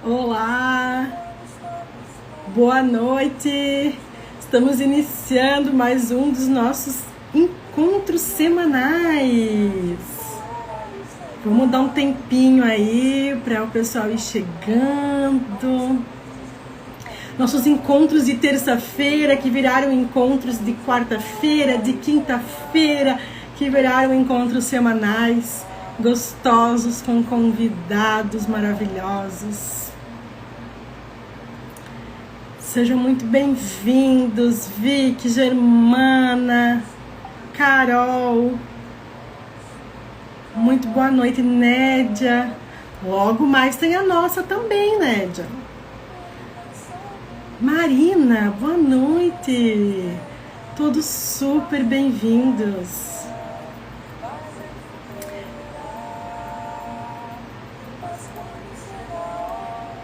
Olá, boa noite. Estamos iniciando mais um dos nossos encontros semanais. Vamos dar um tempinho aí para o pessoal ir chegando. Nossos encontros de terça-feira que viraram encontros de quarta-feira, de quinta-feira, que viraram encontros semanais, gostosos com convidados maravilhosos. Sejam muito bem-vindos, Vicky, Germana, Carol. Muito boa noite, Nédia. Logo mais tem a nossa também, Nédia. Marina, boa noite. Todos super bem-vindos.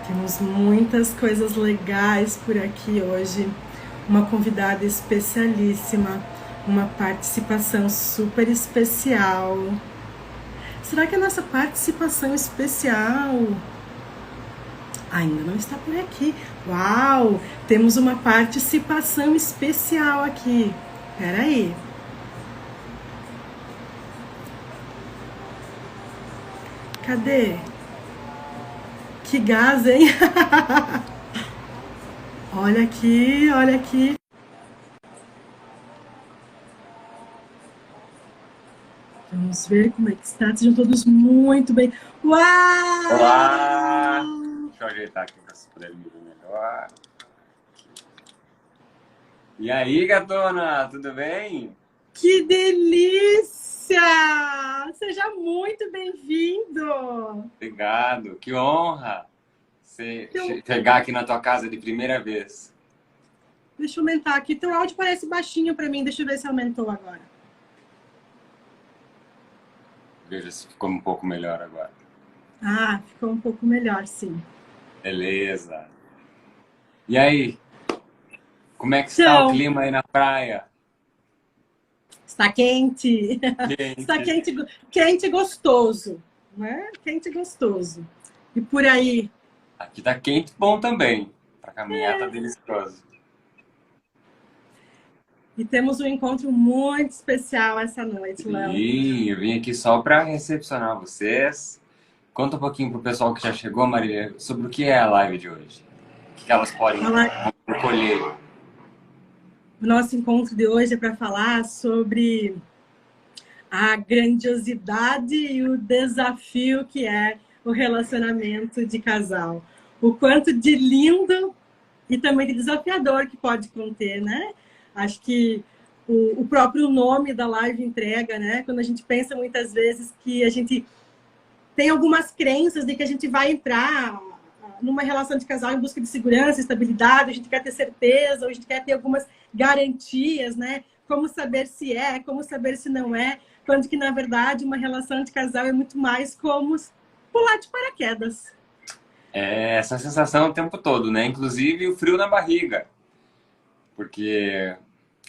Temos muitas coisas legais por aqui hoje. Uma convidada especialíssima, uma participação super especial. Será que a nossa participação especial ainda não está por aqui? Uau! Temos uma participação especial aqui. Espera aí. Cadê? Que gás, hein? Olha aqui, olha aqui. Vamos ver como é que está. Sejam todos muito bem. Uau! Olá! Deixa eu ajeitar aqui para vocês poderem me ver melhor. E aí, gatona, tudo bem? Que delícia! Seja muito bem-vindo! Obrigado, que honra você chegar aqui na tua casa de primeira vez. Deixa eu aumentar aqui. Teu áudio parece baixinho para mim. Deixa eu ver se aumentou agora. Veja se ficou um pouco melhor agora. Ah, ficou um pouco melhor, sim. Beleza. E aí, como é que está o Então, clima aí na praia? está quente. Quente. Está quente e gostoso. Né? Quente e gostoso. E por aí? Aqui tá quente e bom também. Para caminhar tá delicioso. E temos um encontro muito especial essa noite, Léo. Sim, eu vim aqui só para recepcionar vocês. Conta um pouquinho pro pessoal que já chegou, Maria, sobre o que é a live de hoje. O que elas podem colher. O nosso encontro de hoje é para falar sobre a grandiosidade e o desafio que é o relacionamento de casal. O quanto de lindo e também de desafiador que pode conter, né? Acho que o próprio nome da live entrega, né? Quando a gente pensa muitas vezes que a gente tem algumas crenças de que a gente vai entrar numa relação de casal em busca de segurança, estabilidade, a gente quer ter certeza, ou a gente quer ter algumas garantias, né? Como saber se é, como saber se não é, quando que, na verdade, uma relação de casal é muito mais como pular de paraquedas. É essa sensação o tempo todo, né? Inclusive o frio na barriga. Porque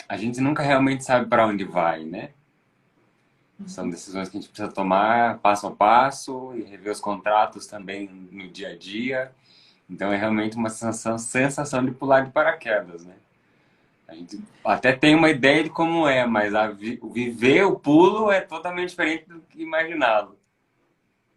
a gente nunca realmente sabe para onde vai, né? São decisões que a gente precisa tomar passo a passo e rever os contratos também no dia a dia. Então é realmente uma sensação de pular de paraquedas, né? A gente até tem uma ideia de como é, mas viver o pulo é totalmente diferente do que imaginado.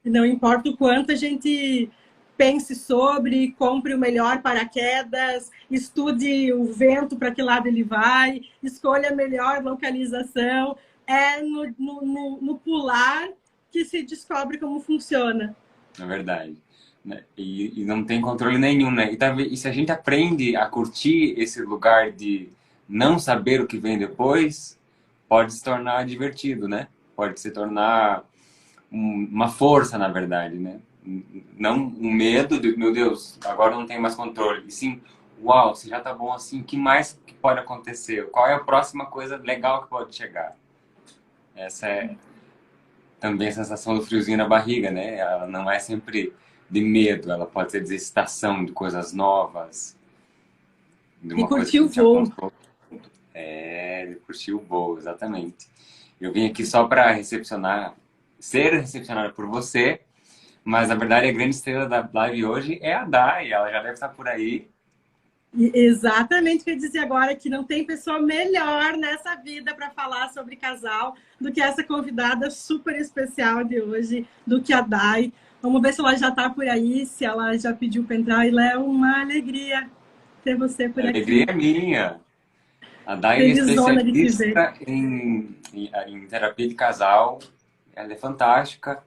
Não importa o quanto a gente pense sobre, compre o melhor paraquedas, estude o vento para que lado ele vai, escolha a melhor localização. É no pular que se descobre como funciona. Na verdade. Né? E não tem controle nenhum, né? E se a gente aprende a curtir esse lugar de não saber o que vem depois, pode se tornar divertido, né? Pode se tornar uma força, na verdade, né? Não um medo de, meu Deus, agora não tenho mais controle. E sim, uau, se já tá bom assim, o que mais que pode acontecer? Qual é a próxima coisa legal que pode chegar? Essa é também a sensação do friozinho na barriga, né? Ela não é sempre de medo, ela pode ser de excitação, de coisas novas, de E uma coisa curtir que a o gente já voo. contou. É, de curtir o voo, exatamente. Eu vim aqui só para recepcionar, ser recepcionado por você, Mas, na verdade, a grande estrela da live hoje é a Dai. Ela já deve estar por aí. Exatamente o que eu disse agora, que não tem pessoa melhor nessa vida para falar sobre casal do que essa convidada super especial de hoje, do que a Dai. Vamos ver se ela já está por aí, se ela já pediu para entrar. E é uma alegria ter você por A alegria aqui. é minha. A Dai é Felizona de te ver. especialista em terapia de casal. Ela é fantástica.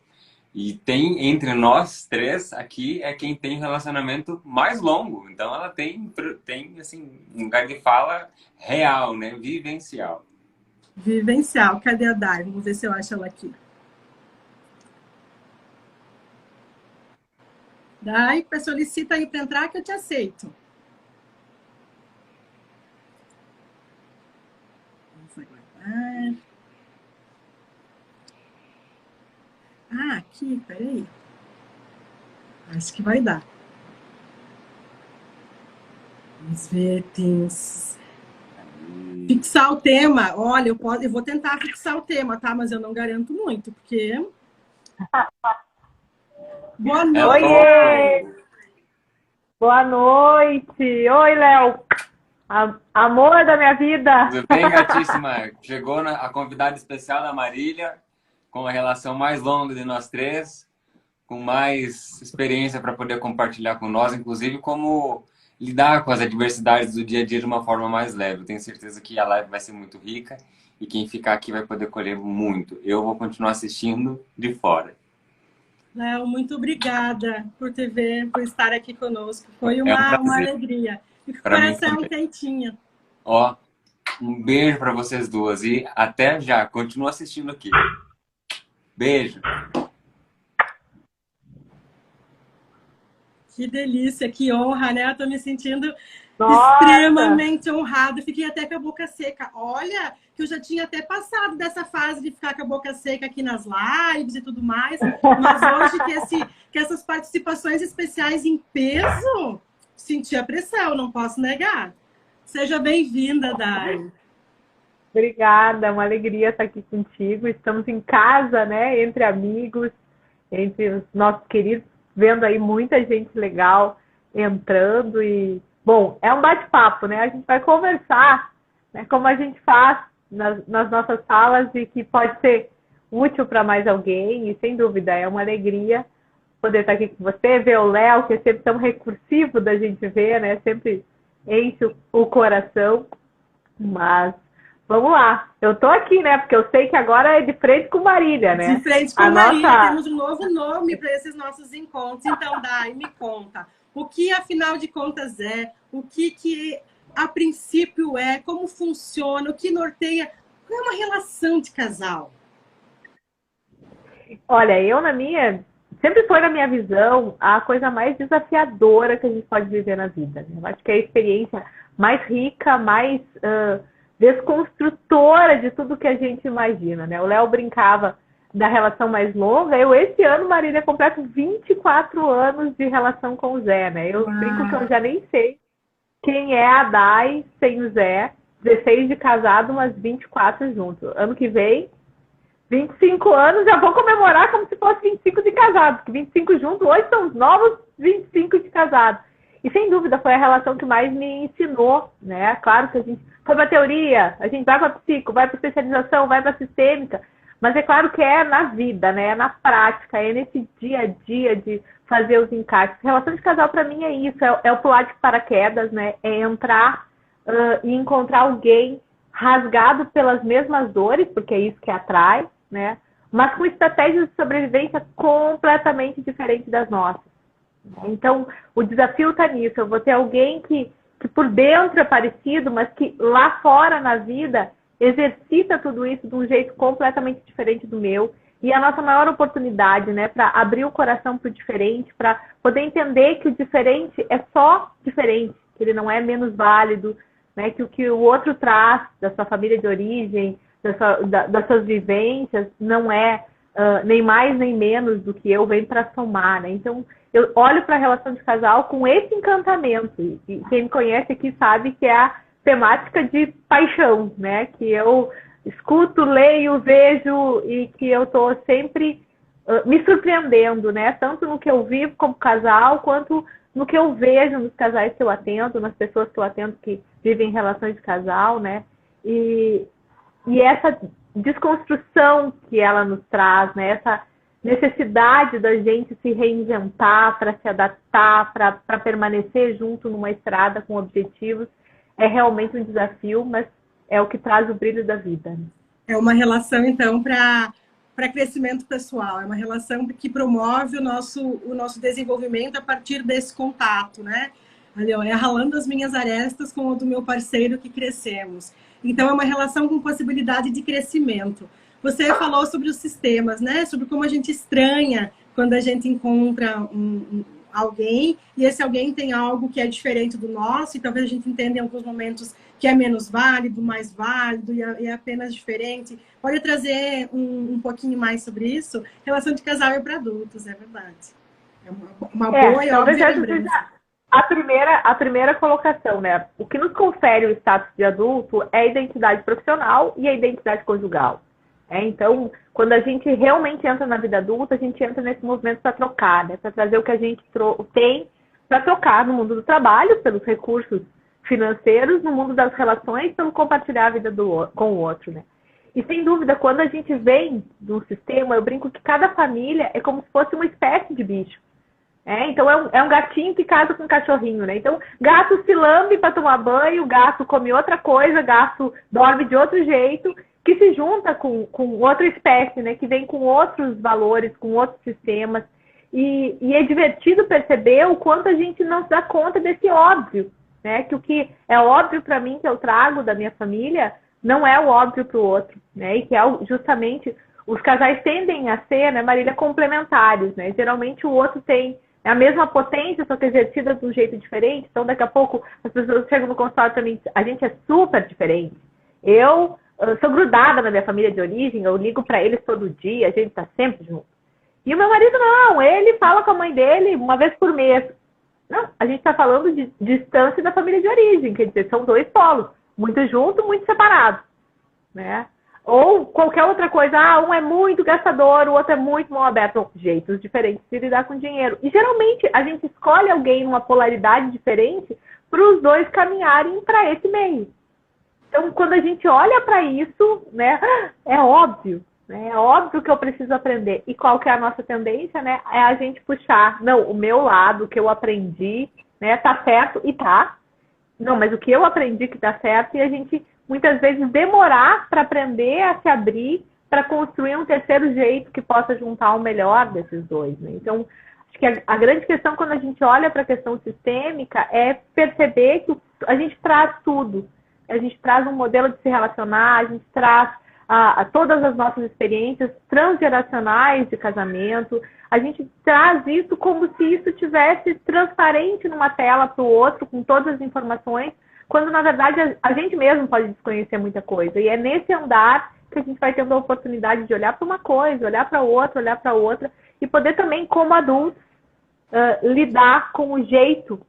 E tem, entre nós três aqui, é quem tem relacionamento mais longo. Então ela tem assim, um lugar de fala real, né? Vivencial. Vivencial. Cadê a Dai? Vamos ver se eu acho ela aqui. Dai, solicita aí para entrar que eu te aceito. Vamos aguardar. Ah, aqui, peraí. Acho que vai dar. Vamos ver, tem fixar o tema. Olha, eu vou tentar fixar o tema, tá? Mas eu não garanto muito, porque... Boa noite! Oiê! Boa noite! Oi, Léo! Amor da minha vida! Tudo bem, gatíssima? Chegou a convidada especial da Marília, com a relação mais longa de nós três, com mais experiência para poder compartilhar com nós, inclusive como lidar com as adversidades do dia a dia de uma forma mais leve. Eu tenho certeza que a live vai ser muito rica e quem ficar aqui vai poder colher muito. Eu vou continuar assistindo de fora. Léo, muito obrigada por estar aqui conosco. Foi uma alegria. E com o coração quentinho. Ó, um beijo para vocês duas e até já. Continua assistindo aqui. Beijo. Que delícia, que honra, né? Eu tô me sentindo extremamente honrada. Fiquei até com a boca seca. Olha, que eu já tinha até passado dessa fase de ficar com a boca seca aqui nas lives e tudo mais. Mas hoje que essas participações especiais em peso, senti a pressão, não posso negar. Seja bem-vinda, Dai. Obrigada, uma alegria estar aqui contigo. Estamos em casa, né? Entre amigos, entre os nossos queridos, vendo aí muita gente legal entrando e... Bom, é um bate-papo, né? A gente vai conversar, né? Como a gente faz nas nossas salas e que pode ser útil para mais alguém e, sem dúvida, é uma alegria poder estar aqui com você, ver o Léo, que é sempre tão recursivo da gente ver, né? Sempre enche o coração, mas vamos lá. Eu tô aqui, né? Porque eu sei que agora é de frente com Marília, né? De frente com Marília, temos um novo nome para esses nossos encontros. Então, Dai, me conta. O que, afinal de contas, é? O que a princípio é? Como funciona? O que norteia? Qual é uma relação de casal? Olha, sempre foi na minha visão a coisa mais desafiadora que a gente pode viver na vida. Né? Eu acho que é a experiência mais rica, mais desconstrutora de tudo que a gente imagina. Né? O Léo brincava da relação mais longa. Esse ano, Marília, completo 24 anos de relação com o Zé. Né? Eu brinco que eu já nem sei quem é a Dai sem o Zé. 16 de casado, mas 24 juntos. Ano que vem, 25 anos, já vou comemorar como se fosse 25 de casado, porque 25 juntos, hoje são os novos 25 de casado. E sem dúvida foi a relação que mais me ensinou, né? Claro que a gente foi para teoria, a gente vai para psico, vai para especialização, vai para sistêmica, mas é claro que é na vida, né? É na prática, é nesse dia a dia de fazer os encaixes. Relação de casal para mim é isso, é o pular de paraquedas, né? É entrar e encontrar alguém rasgado pelas mesmas dores, porque é isso que atrai, né? Mas com estratégias de sobrevivência completamente diferentes das nossas. Então, o desafio está nisso. Eu vou ter alguém que por dentro é parecido, mas que lá fora na vida exercita tudo isso de um jeito completamente diferente do meu. E a nossa maior oportunidade, né, para abrir o coração para o diferente, para poder entender que o diferente é só diferente, que ele não é menos válido, né, que o que o outro traz da sua família de origem, das suas vivências, não é nem mais nem menos do que eu, vem para somar, né? Então, eu olho para a relação de casal com esse encantamento. E quem me conhece aqui sabe que é a temática de paixão, né? Que eu escuto, leio, vejo e que eu estou sempre me surpreendendo, né? Tanto no que eu vivo como casal, quanto no que eu vejo nos casais que eu atendo, nas pessoas que eu atendo que vivem relações de casal, né? E essa desconstrução que ela nos traz, né? Essa necessidade da gente se reinventar para se adaptar, para permanecer junto numa estrada com objetivos, é realmente um desafio, mas é o que traz o brilho da vida. Né? É uma relação, então, para crescimento pessoal, é uma relação que promove o nosso desenvolvimento a partir desse contato, né? Ali, ó, é ralando as minhas arestas com o do meu parceiro que crescemos. Então, é uma relação com possibilidade de crescimento. Você falou sobre os sistemas, né? Sobre como a gente estranha quando a gente encontra alguém e esse alguém tem algo que é diferente do nosso e talvez a gente entenda em alguns momentos que é menos válido, mais válido e é apenas diferente. Pode trazer um pouquinho mais sobre isso? Relação de casal é para adultos, é verdade. É uma boa e óbvia lembrança. A primeira colocação, né? O que nos confere o status de adulto é a identidade profissional e a identidade conjugal. Então, quando a gente realmente entra na vida adulta, a gente entra nesse movimento para trocar, né? Para trazer o que a gente tem para trocar no mundo do trabalho, pelos recursos financeiros, no mundo das relações, pelo compartilhar a vida com o outro, né? E, sem dúvida, quando a gente vem do sistema, eu brinco que cada família é como se fosse uma espécie de bicho. Então, é um gatinho que casa com um cachorrinho, né? Então, gato se lambe para tomar banho, gato come outra coisa, gato dorme de outro jeito, que se junta com outra espécie, né? Que vem com outros valores, com outros sistemas. E é divertido perceber o quanto a gente não se dá conta desse óbvio, né? Que o que é óbvio para mim, que eu trago da minha família, não é o óbvio para o outro, né? E que é justamente os casais tendem a ser, né, Marília, complementares, né? Geralmente o outro tem a mesma potência, só que exercida de um jeito diferente. Então, daqui a pouco, as pessoas chegam no consultório para mim, a gente é super diferente. Eu sou grudada na minha família de origem, eu ligo para eles todo dia, a gente está sempre junto. E o meu marido não, ele fala com a mãe dele uma vez por mês. Não, a gente está falando de distância da família de origem, quer dizer, são dois polos, muito junto, muito separado, né? Ou qualquer outra coisa, um é muito gastador, o outro é muito mal aberto. Jeitos diferentes de lidar com dinheiro. E geralmente a gente escolhe alguém numa polaridade diferente para os dois caminharem para esse meio. Então, quando a gente olha para isso, né, é óbvio, né? É óbvio que eu preciso aprender. E qual que é a nossa tendência, né? É a gente puxar, não, o meu lado, o que eu aprendi, né, tá certo e tá. Não, mas o que eu aprendi que tá certo, e a gente muitas vezes demorar para aprender a se abrir, para construir um terceiro jeito que possa juntar o melhor desses dois, né? Então, acho que a grande questão quando a gente olha para a questão sistêmica é perceber que a gente traz tudo. A gente traz um modelo de se relacionar, a gente traz todas as nossas experiências transgeracionais de casamento, a gente traz isso como se isso tivesse transparente numa tela para o outro, com todas as informações, quando, na verdade, a gente mesmo pode desconhecer muita coisa. E é nesse andar que a gente vai tendo a oportunidade de olhar para uma coisa, olhar para outra, e poder também, como adultos, lidar com o jeito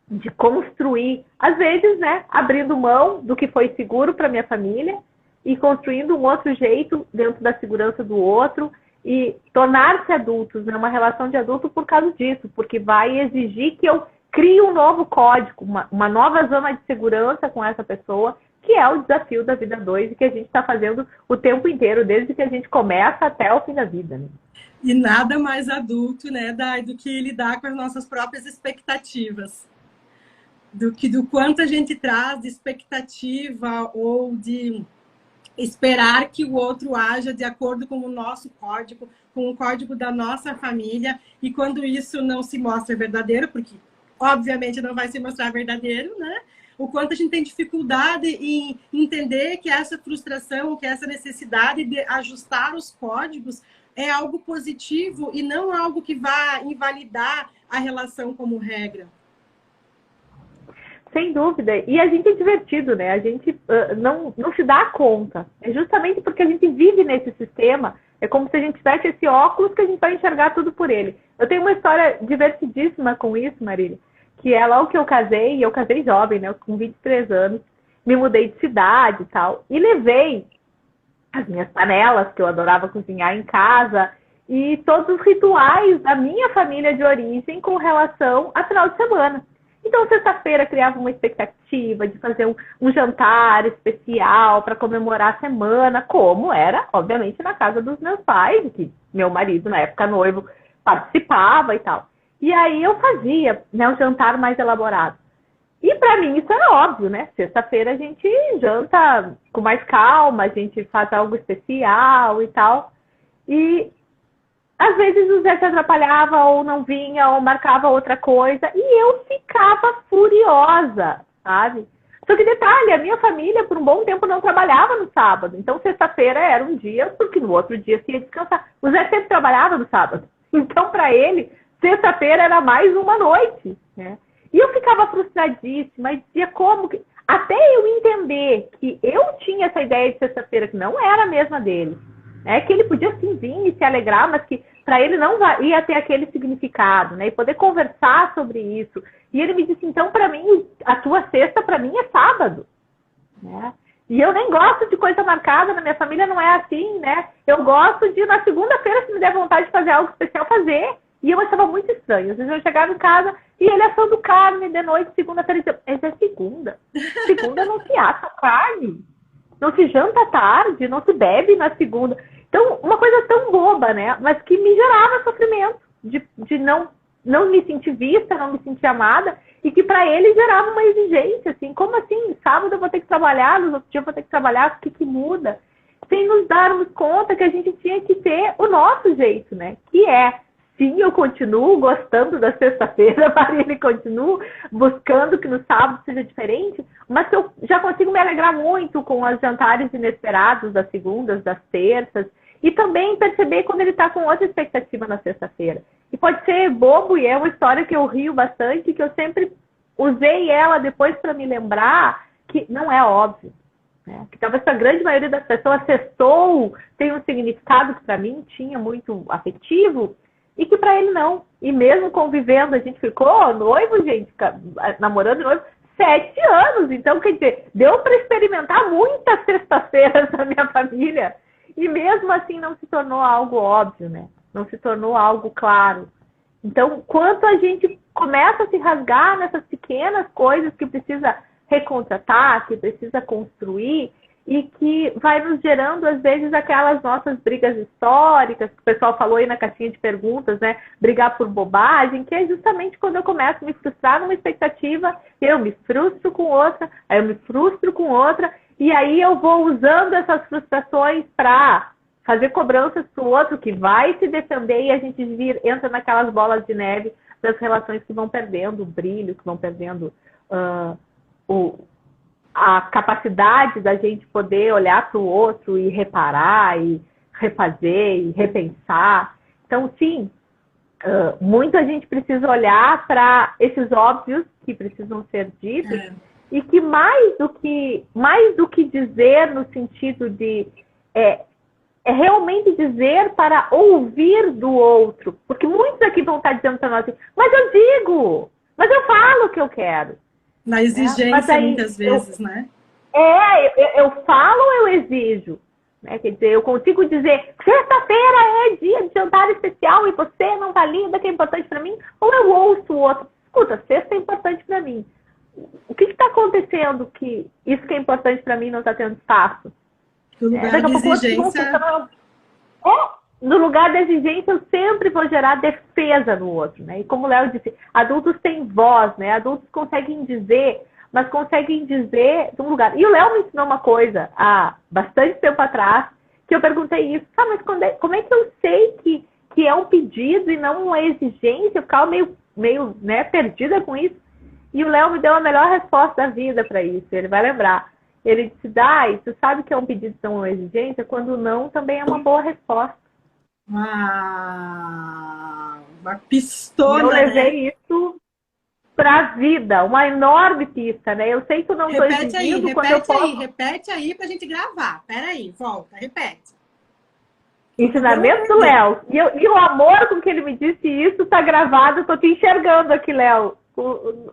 de construir, às vezes, né, abrindo mão do que foi seguro para minha família e construindo um outro jeito dentro da segurança do outro e tornar-se adultos, né, uma relação de adulto por causa disso, porque vai exigir que eu crie um novo código, uma nova zona de segurança com essa pessoa, que é o desafio da vida 2 e que a gente está fazendo o tempo inteiro, desde que a gente começa até o fim da vida. Né? E nada mais adulto, né, Dai, do que lidar com as nossas próprias expectativas. Do quanto a gente traz de expectativa ou de esperar que o outro haja de acordo com o nosso código, com o código da nossa família, e quando isso não se mostra verdadeiro, porque obviamente não vai se mostrar verdadeiro, né? O quanto a gente tem dificuldade em entender que essa frustração, que essa necessidade de ajustar os códigos é algo positivo e não algo que vá invalidar a relação como regra. Sem dúvida. E a gente é divertido, né? A gente não se dá conta. É justamente porque a gente vive nesse sistema. É como se a gente tivesse esse óculos que a gente vai enxergar tudo por ele. Eu tenho uma história divertidíssima com isso, Marília. Que é logo que eu casei, e eu casei jovem, né? Com 23 anos. Me mudei de cidade e tal. E levei as minhas panelas, que eu adorava cozinhar em casa. e todos os rituais da minha família de origem com relação a final de semana. Então, sexta-feira criava uma expectativa de fazer um jantar especial para comemorar a semana, como era, obviamente, na casa dos meus pais, que meu marido, na época noivo, participava e tal. E aí eu fazia, né, um jantar mais elaborado. E para mim isso era óbvio, né? Sexta-feira a gente janta com mais calma, a gente faz algo especial e tal. E às vezes o Zé se atrapalhava ou não vinha ou marcava outra coisa e eu ficava furiosa, sabe? Só que detalhe, a minha família por um bom tempo não trabalhava no sábado. Então sexta-feira era um dia, porque no outro dia se ia descansar. O Zé sempre trabalhava no sábado. Então para ele, sexta-feira era mais uma noite, né? E eu ficava frustradíssima e dizia como que... Até eu entender que eu tinha essa ideia de sexta-feira que não era a mesma dele. Né? Que ele podia sim vir e se alegrar, mas que para ele não ia ter aquele significado, né? E poder conversar sobre isso. E ele me disse, então para mim, a tua sexta para mim é sábado. Né? E eu nem gosto de coisa marcada, na minha família não é assim, né? Eu gosto de, na segunda-feira, se me der vontade de fazer algo especial, fazer. E eu achava muito estranho. Às vezes eu chegava em casa e ele assando carne de noite, segunda-feira, essa é segunda. Segunda não se assa carne. Não se janta à tarde, não se bebe na segunda. Então, uma coisa tão boba, né? Mas que me gerava sofrimento. De não me sentir vista, não me sentir amada. E que para ele gerava uma exigência, assim. Como assim? Sábado eu vou ter que trabalhar, nos outros dias eu vou ter que trabalhar. O que muda? Sem nos darmos conta que a gente tinha que ter o nosso jeito, né? Que é... Sim, eu continuo gostando da sexta-feira, Marília, continuo buscando que no sábado seja diferente, mas eu já consigo me alegrar muito com os jantares inesperados das segundas, das terças, e também perceber quando ele está com outra expectativa na sexta-feira. E pode ser bobo, e é uma história que eu rio bastante, que eu sempre usei ela depois para me lembrar que não é óbvio. Né? Que talvez para a grande maioria das pessoas, sextou tem um significado que para mim tinha muito afetivo, e que para ele não. E mesmo convivendo, a gente ficou noivo, gente, namorando noivo, 7 anos. Então, quer dizer, deu para experimentar muitas sextas-feiras na minha família. E mesmo assim não se tornou algo óbvio, né? Não se tornou algo claro. Então, quanto a gente começa a se rasgar nessas pequenas coisas que precisa recontratar, que precisa construir, e que vai nos gerando, às vezes, aquelas nossas brigas históricas, que o pessoal falou aí na caixinha de perguntas, né? Brigar por bobagem, que é justamente quando eu começo a me frustrar numa expectativa, eu me frustro com outra, aí eu me frustro com outra, e aí eu vou usando essas frustrações para fazer cobranças para o outro, que vai se defender, e a gente entra naquelas bolas de neve das relações que vão perdendo o brilho, que vão perdendo a capacidade da gente poder olhar para o outro e reparar, e refazer, e repensar. Então, sim, muito a gente precisa olhar para esses óbvios que precisam ser ditos, e que mais do que dizer no sentido de é realmente dizer para ouvir do outro. Porque muitos aqui vão estar dizendo para nós assim, mas eu falo o que eu quero. Na exigência, aí, muitas vezes, né? Eu falo ou eu exijo? Né? Quer dizer, eu consigo dizer, sexta-feira é dia de jantar especial e você não valida que é importante para mim? Ou eu ouço o outro, escuta, sexta é importante para mim. O que está acontecendo que isso que é importante para mim não está tendo espaço? No lugar de exigência... No lugar da exigência, eu sempre vou gerar defesa no outro, né? E como o Léo disse, adultos têm voz, né? Adultos conseguem dizer, mas conseguem dizer de um lugar. E o Léo me ensinou uma coisa há bastante tempo atrás, que eu perguntei isso, mas como é que eu sei que é um pedido e não uma exigência? Eu ficava meio né, perdida com isso. E o Léo me deu a melhor resposta da vida para isso, ele vai lembrar. Ele disse, Dai, tu sabe que é um pedido e não uma exigência? Quando não, também é uma boa resposta. Uma pistola. Eu levei isso para a vida, uma enorme pista, né? Eu sei que eu não estou exigindo quando eu posso... Repete aí para a gente gravar. Peraí, volta, repete. Ensinamento do Léo. E o amor com que ele me disse isso está gravado. Estou te enxergando aqui, Léo,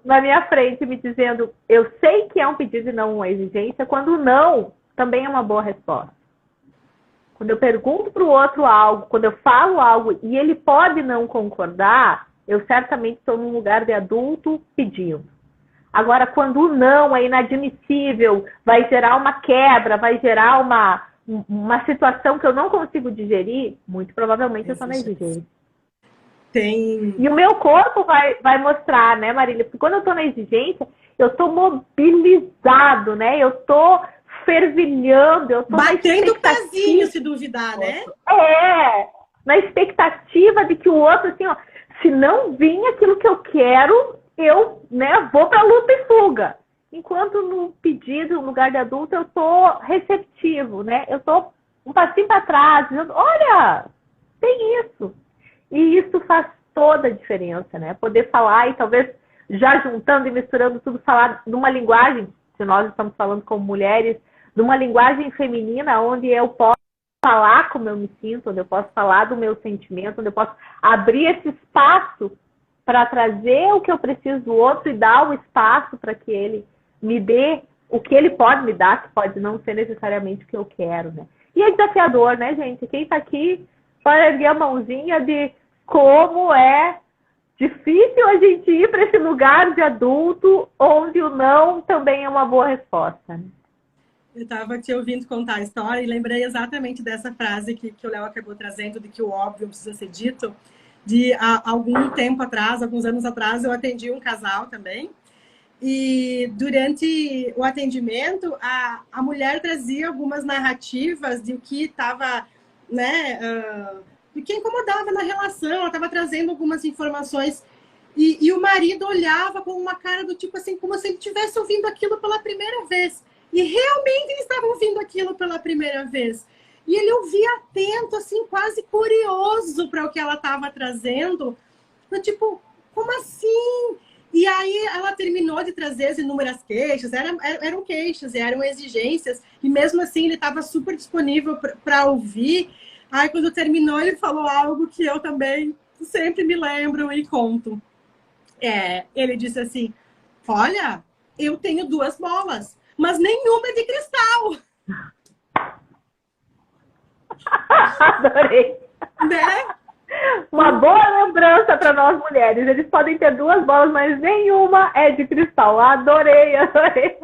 na minha frente, me dizendo, eu sei que é um pedido e não uma exigência, quando não, também é uma boa resposta. quando eu pergunto para o outro algo, quando eu falo algo e ele pode não concordar, eu certamente estou num lugar de adulto pedindo. Agora, quando o não é inadmissível, vai gerar uma quebra, vai gerar uma situação que eu não consigo digerir, muito provavelmente eu estou na exigência. E o meu corpo vai mostrar, né, Marília? Porque quando eu estou na exigência, eu estou mobilizado, né? Eu estou fervilhando, eu estou batendo o pezinho, se duvidar, né? Na expectativa de que o outro, assim, ó, se não vir aquilo que eu quero, eu, né, vou para luta e fuga. Enquanto no pedido, no lugar de adulto, eu estou receptivo, né? Eu estou um passinho para trás, dizendo, olha, tem isso. E isso faz toda a diferença, né? Poder falar e talvez já juntando e misturando tudo, falar numa linguagem, se nós estamos falando como mulheres, numa linguagem feminina, onde eu posso falar como eu me sinto, onde eu posso falar do meu sentimento, onde eu posso abrir esse espaço para trazer o que eu preciso do outro e dar o espaço para que ele me dê o que ele pode me dar, que pode não ser necessariamente o que eu quero, né? E é desafiador, né, gente? Quem está aqui pode erguer a mãozinha de como é difícil a gente ir para esse lugar de adulto onde o não também é uma boa resposta, né? Eu estava te ouvindo contar a história e lembrei exatamente dessa frase que o Léo acabou trazendo, de que o óbvio precisa ser dito. De algum tempo atrás, alguns anos atrás, eu atendi um casal também. E durante o atendimento, a mulher trazia algumas narrativas de o que estava, né, do que incomodava na relação. Ela estava trazendo algumas informações e o marido olhava com uma cara do tipo assim, como se ele estivesse ouvindo aquilo pela primeira vez. E realmente ele estava ouvindo aquilo pela primeira vez. E ele ouvia atento, assim, quase curioso para o que ela estava trazendo. Eu, tipo, como assim? E aí ela terminou de trazer as inúmeras queixas, eram queixas, eram exigências, e mesmo assim ele estava super disponível para ouvir. Aí quando terminou ele falou algo que eu também sempre me lembro e conto. Ele disse assim, olha, eu tenho 2 bolas, mas nenhuma é de cristal. Adorei. Né? Uma boa lembrança para nós mulheres. Eles podem ter 2 bolas, mas nenhuma é de cristal. Adorei, adorei.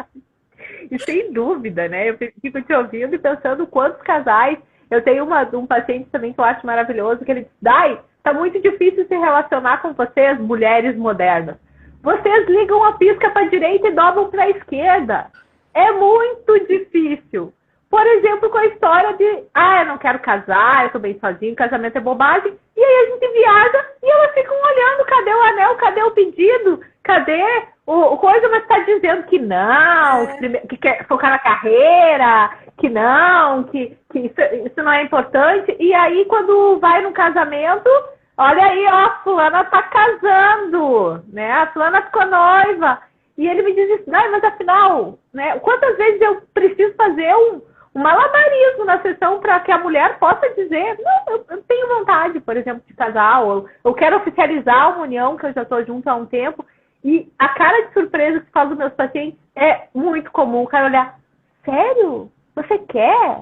E sem dúvida, né? Eu fico te ouvindo e pensando quantos casais. Eu tenho um paciente também que eu acho maravilhoso, que ele diz, Dai, tá muito difícil se relacionar com vocês, mulheres modernas. Vocês ligam a pisca para a direita e dobram para a esquerda. É muito difícil. Por exemplo, com a história de, eu não quero casar, eu tô bem sozinho, casamento é bobagem. E aí a gente viaja e elas ficam olhando, cadê o anel, cadê o pedido, cadê o coisa, mas tá dizendo que não, que quer focar na carreira, que não, que isso não é importante. E aí quando vai no casamento, olha aí, ó, a fulana tá casando, né? A fulana ficou noiva. E ele me diz isso, mas afinal, né, quantas vezes eu preciso fazer um malabarismo na sessão para que a mulher possa dizer, não, eu tenho vontade, por exemplo, de casar, ou eu quero oficializar uma união que eu já estou junto há um tempo. E a cara de surpresa que se fala dos meus pacientes é muito comum. O cara olhar, sério? Você quer?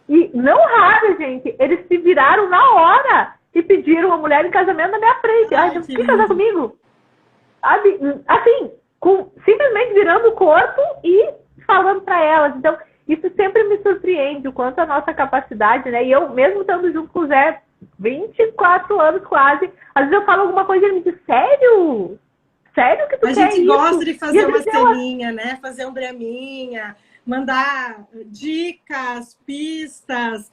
E não raro, gente, eles se viraram na hora e pediram a mulher em casamento na minha frente. Você quer casar comigo? Assim, simplesmente virando o corpo e falando para elas. Então, isso sempre me surpreende, o quanto a nossa capacidade, né? E eu, mesmo estando junto com o Zé, 24 anos quase, às vezes eu falo alguma coisa e ele me diz, sério? Sério que tu quer isso? A gente gosta de fazer uma ceninha, né? Fazer um draminha, mandar dicas, pistas,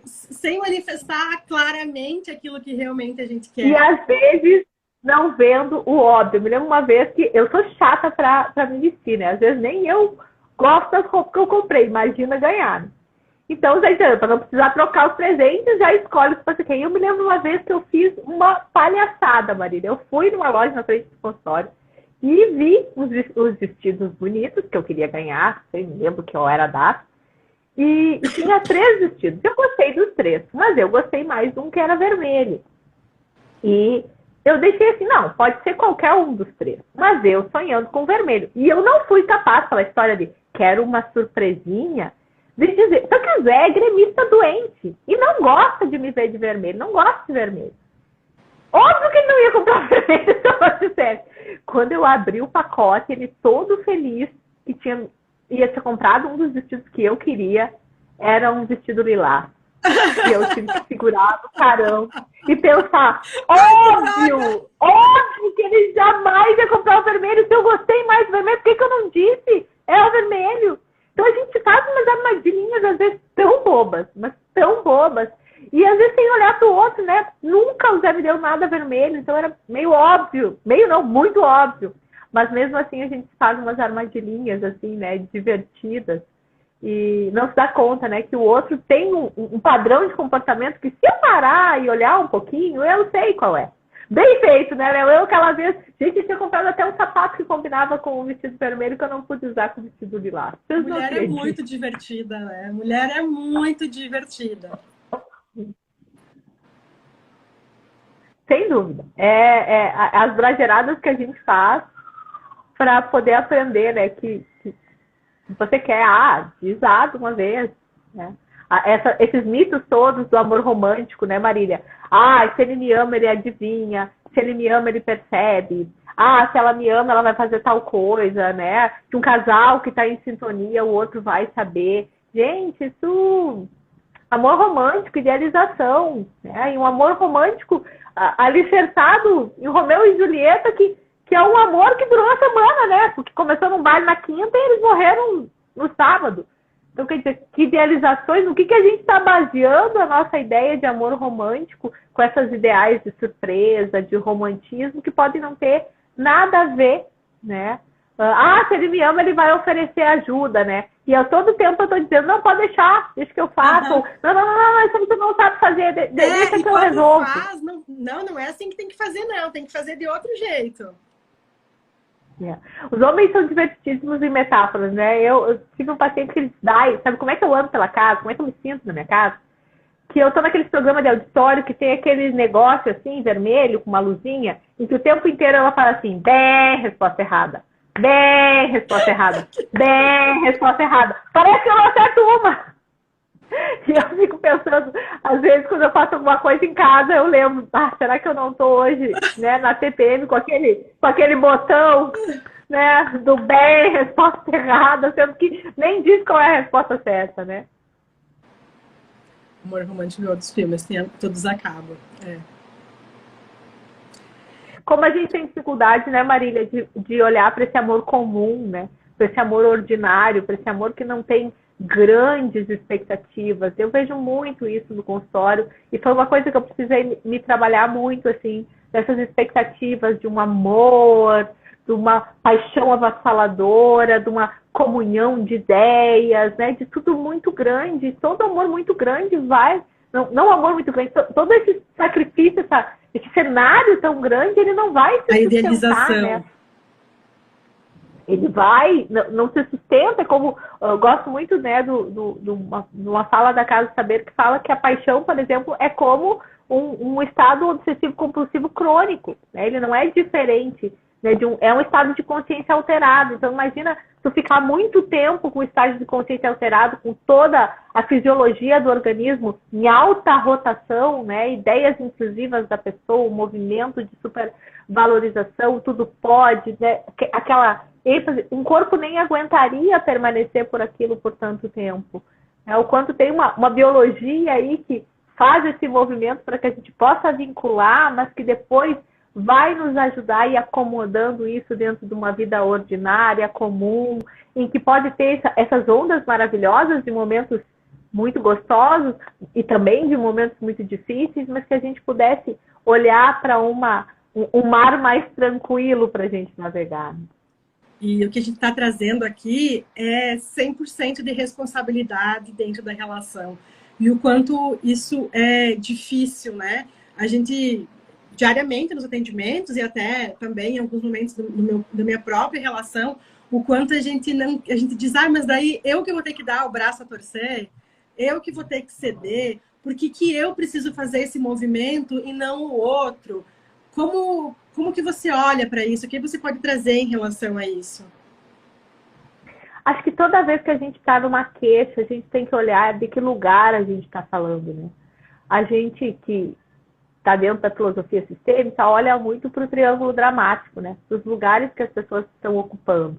sem manifestar claramente aquilo que realmente a gente quer. E às vezes não vendo o óbvio. Eu me lembro uma vez que eu sou chata para me vestir, né? Às vezes nem eu gosto das roupas que eu comprei, imagina ganhar. Então, para não precisar trocar os presentes, já escolhe o que você quer. E eu me lembro uma vez que eu fiz uma palhaçada, Marília. Eu fui numa loja na frente do consultório e vi os vestidos bonitos que eu queria ganhar, nem me lembro que eu era data. E tinha 3 vestidos. Eu gostei dos 3, mas eu gostei mais de um que era vermelho. E eu deixei assim, não, pode ser qualquer um dos 3, mas eu sonhando com vermelho. E eu não fui capaz, pela história de quero uma surpresinha, de dizer... Só que o Zé é gremista doente e não gosta de me ver de vermelho, não gosta de vermelho. Óbvio que ele não ia comprar vermelho se eu não dissesse. Quando eu abri o pacote, ele todo feliz que ia ser comprado um dos vestidos que eu queria, era um vestido lilás. E eu tive que segurar no carão e pensar, óbvio que ele jamais ia comprar o vermelho. Se eu gostei mais do vermelho, por que eu não disse? É o vermelho. Então a gente faz umas armadilhinhas, às vezes, tão bobas, mas tão bobas. E às vezes sem olhar pro outro, né? Nunca o Zé me deu nada vermelho, então era meio óbvio. Meio não, muito óbvio. Mas mesmo assim a gente faz umas armadilhinhas, assim, né? Divertidas. E não se dá conta, né? Que o outro tem um padrão de comportamento que se eu parar e olhar um pouquinho, eu sei qual é. Bem feito, né? Eu aquela vez, gente, eu tinha comprado até um sapato que combinava com o vestido vermelho que eu não pude usar com o vestido lilás. Mulher é muito divertida, né? Mulher é muito divertida. Sem dúvida. As brageradas que a gente faz para poder aprender, né? Que você quer, diz de uma vez, né? Esses mitos todos do amor romântico, né, Marília? Se ele me ama, ele adivinha. Se ele me ama, ele percebe. Se ela me ama, ela vai fazer tal coisa, né? Que um casal que está em sintonia, o outro vai saber. Gente, isso... Amor romântico, idealização, né? E um amor romântico alicerçado em Romeu e Julieta, que é um amor que durou uma semana, né? Porque começou num baile na quinta e eles morreram no sábado. Então, quer dizer, que idealizações, no que a gente está baseando a nossa ideia de amor romântico com essas ideais de surpresa, de romantismo, que podem não ter nada a ver, né? Se ele me ama, ele vai oferecer ajuda, né? E eu todo tempo eu tô dizendo, não, pode deixa que eu faço. Uhum. Não, isso você não sabe fazer, deixa que eu resolvo. Não é assim que tem que fazer, não. Tem que fazer de outro jeito. Os homens são divertidíssimos em metáforas, né? Eu tive um paciente que ele sabe como é que eu ando pela casa, como é que eu me sinto na minha casa? Que eu tô naqueles programas de auditório que tem aquele negócio assim, vermelho, com uma luzinha, em que o tempo inteiro ela fala assim, bem, resposta errada. Bem, resposta errada. Bem, resposta errada. Parece que eu não acerto uma. E eu fico pensando, às vezes, quando eu faço alguma coisa em casa, eu lembro, será que eu não tô hoje, né, na TPM com aquele botão, né, do bem, resposta errada, sendo que nem diz qual é a resposta certa, né? Amor romântico em outros filmes, todos acabam. Como a gente tem dificuldade, né, Marília, de olhar para esse amor comum, né, para esse amor ordinário, para esse amor que não tem grandes expectativas. Eu vejo muito isso no consultório e foi uma coisa que eu precisei me trabalhar muito, assim, dessas expectativas de um amor, de uma paixão avassaladora, de uma comunhão de ideias, né, de tudo muito grande. Todo amor muito grande vai... Não amor muito grande, todo esse sacrifício, esse cenário tão grande, ele não vai se sustentar, idealização, né? Ele não se sustenta, como eu gosto muito, né, de uma fala da Casa do Saber que fala que a paixão, por exemplo, é como um estado obsessivo-compulsivo crônico, né? Ele não é diferente, né, é um estado de consciência alterado. Então, imagina tu ficar muito tempo com o estado de consciência alterado, com toda a fisiologia do organismo em alta rotação, né, ideias intrusivas da pessoa, o movimento de supervalorização, tudo pode, né, aquela ênfase, um corpo nem aguentaria permanecer por aquilo por tanto tempo. O quanto tem uma biologia aí que faz esse movimento para que a gente possa vincular, mas que depois vai nos ajudar a ir acomodando isso dentro de uma vida ordinária, comum, em que pode ter essas ondas maravilhosas de momentos muito gostosos e também de momentos muito difíceis, mas que a gente pudesse olhar para um mar mais tranquilo para a gente navegar. E o que a gente está trazendo aqui é 100% de responsabilidade dentro da relação. E o quanto isso é difícil, né? A gente... diariamente nos atendimentos e até também em alguns momentos da minha própria relação, o quanto a gente diz, mas daí eu que vou ter que dar o braço a torcer, eu que vou ter que ceder, porque que eu preciso fazer esse movimento e não o outro? Como que você olha para isso? O que você pode trazer em relação a isso? Acho que toda vez que a gente está numa queixa, a gente tem que olhar de que lugar a gente está falando, né? A gente que está dentro da filosofia sistêmica olha muito para o triângulo dramático, né? Dos lugares que as pessoas estão ocupando.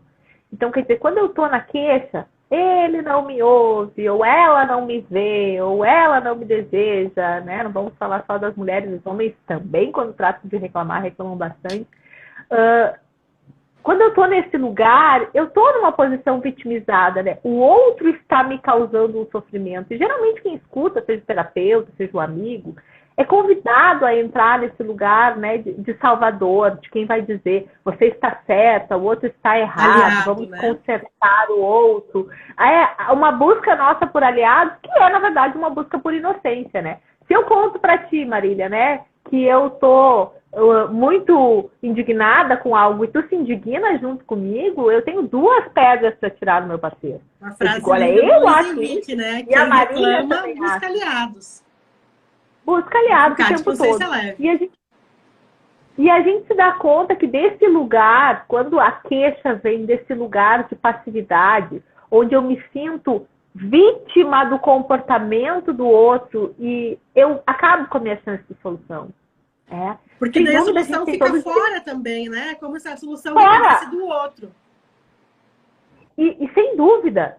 Então, quer dizer, quando eu estou na queixa, ele não me ouve, ou ela não me vê, ou ela não me deseja, né? Não vamos falar só das mulheres, os homens também, quando tratam de reclamar, reclamam bastante. Quando eu estou nesse lugar, eu estou numa posição vitimizada, né? O outro está me causando um sofrimento. E geralmente quem escuta, seja o terapeuta, seja o amigo, é convidado a entrar nesse lugar, né, de salvador, de quem vai dizer, você está certa, o outro está errado, Aliado, vamos né? consertar o outro. É uma busca nossa por aliados, que é, na verdade, uma busca por inocência, né? Se eu conto para ti, Marília, né, que eu tô muito indignada com algo e tu se indigna junto comigo, eu tenho duas pedras para tirar do meu parceiro. Uma frase digo, olha, linda do eu Luiz acho Henrique, isso, né? e Quem a Marília reclama, também busca acha. aliados. Busca aliados o Ficar de tempo consciência todo. leve. E a gente se dá conta que desse lugar, quando a queixa vem desse lugar de passividade, onde eu me sinto vítima do comportamento do outro e eu acabo com a minha chance de solução. Porque Sem daí a dúvida, solução gente fica tem fora também, né? Como se a solução Fora! dependesse do outro. E sem dúvida,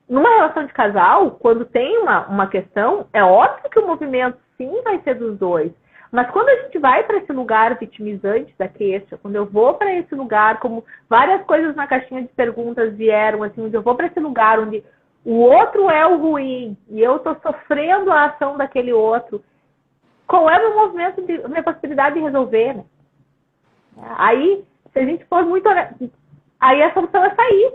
numa relação de casal, quando tem uma questão, é óbvio que o movimento sim vai ser dos dois. Mas quando a gente vai para esse lugar vitimizante da queixa, quando eu vou para esse lugar, como várias coisas na caixinha de perguntas vieram, assim, onde eu vou para esse lugar onde o outro é o ruim e eu estou sofrendo a ação daquele outro, qual é o meu movimento, a minha possibilidade de resolver, né? Aí, se a gente for muito... Aí a solução é sair,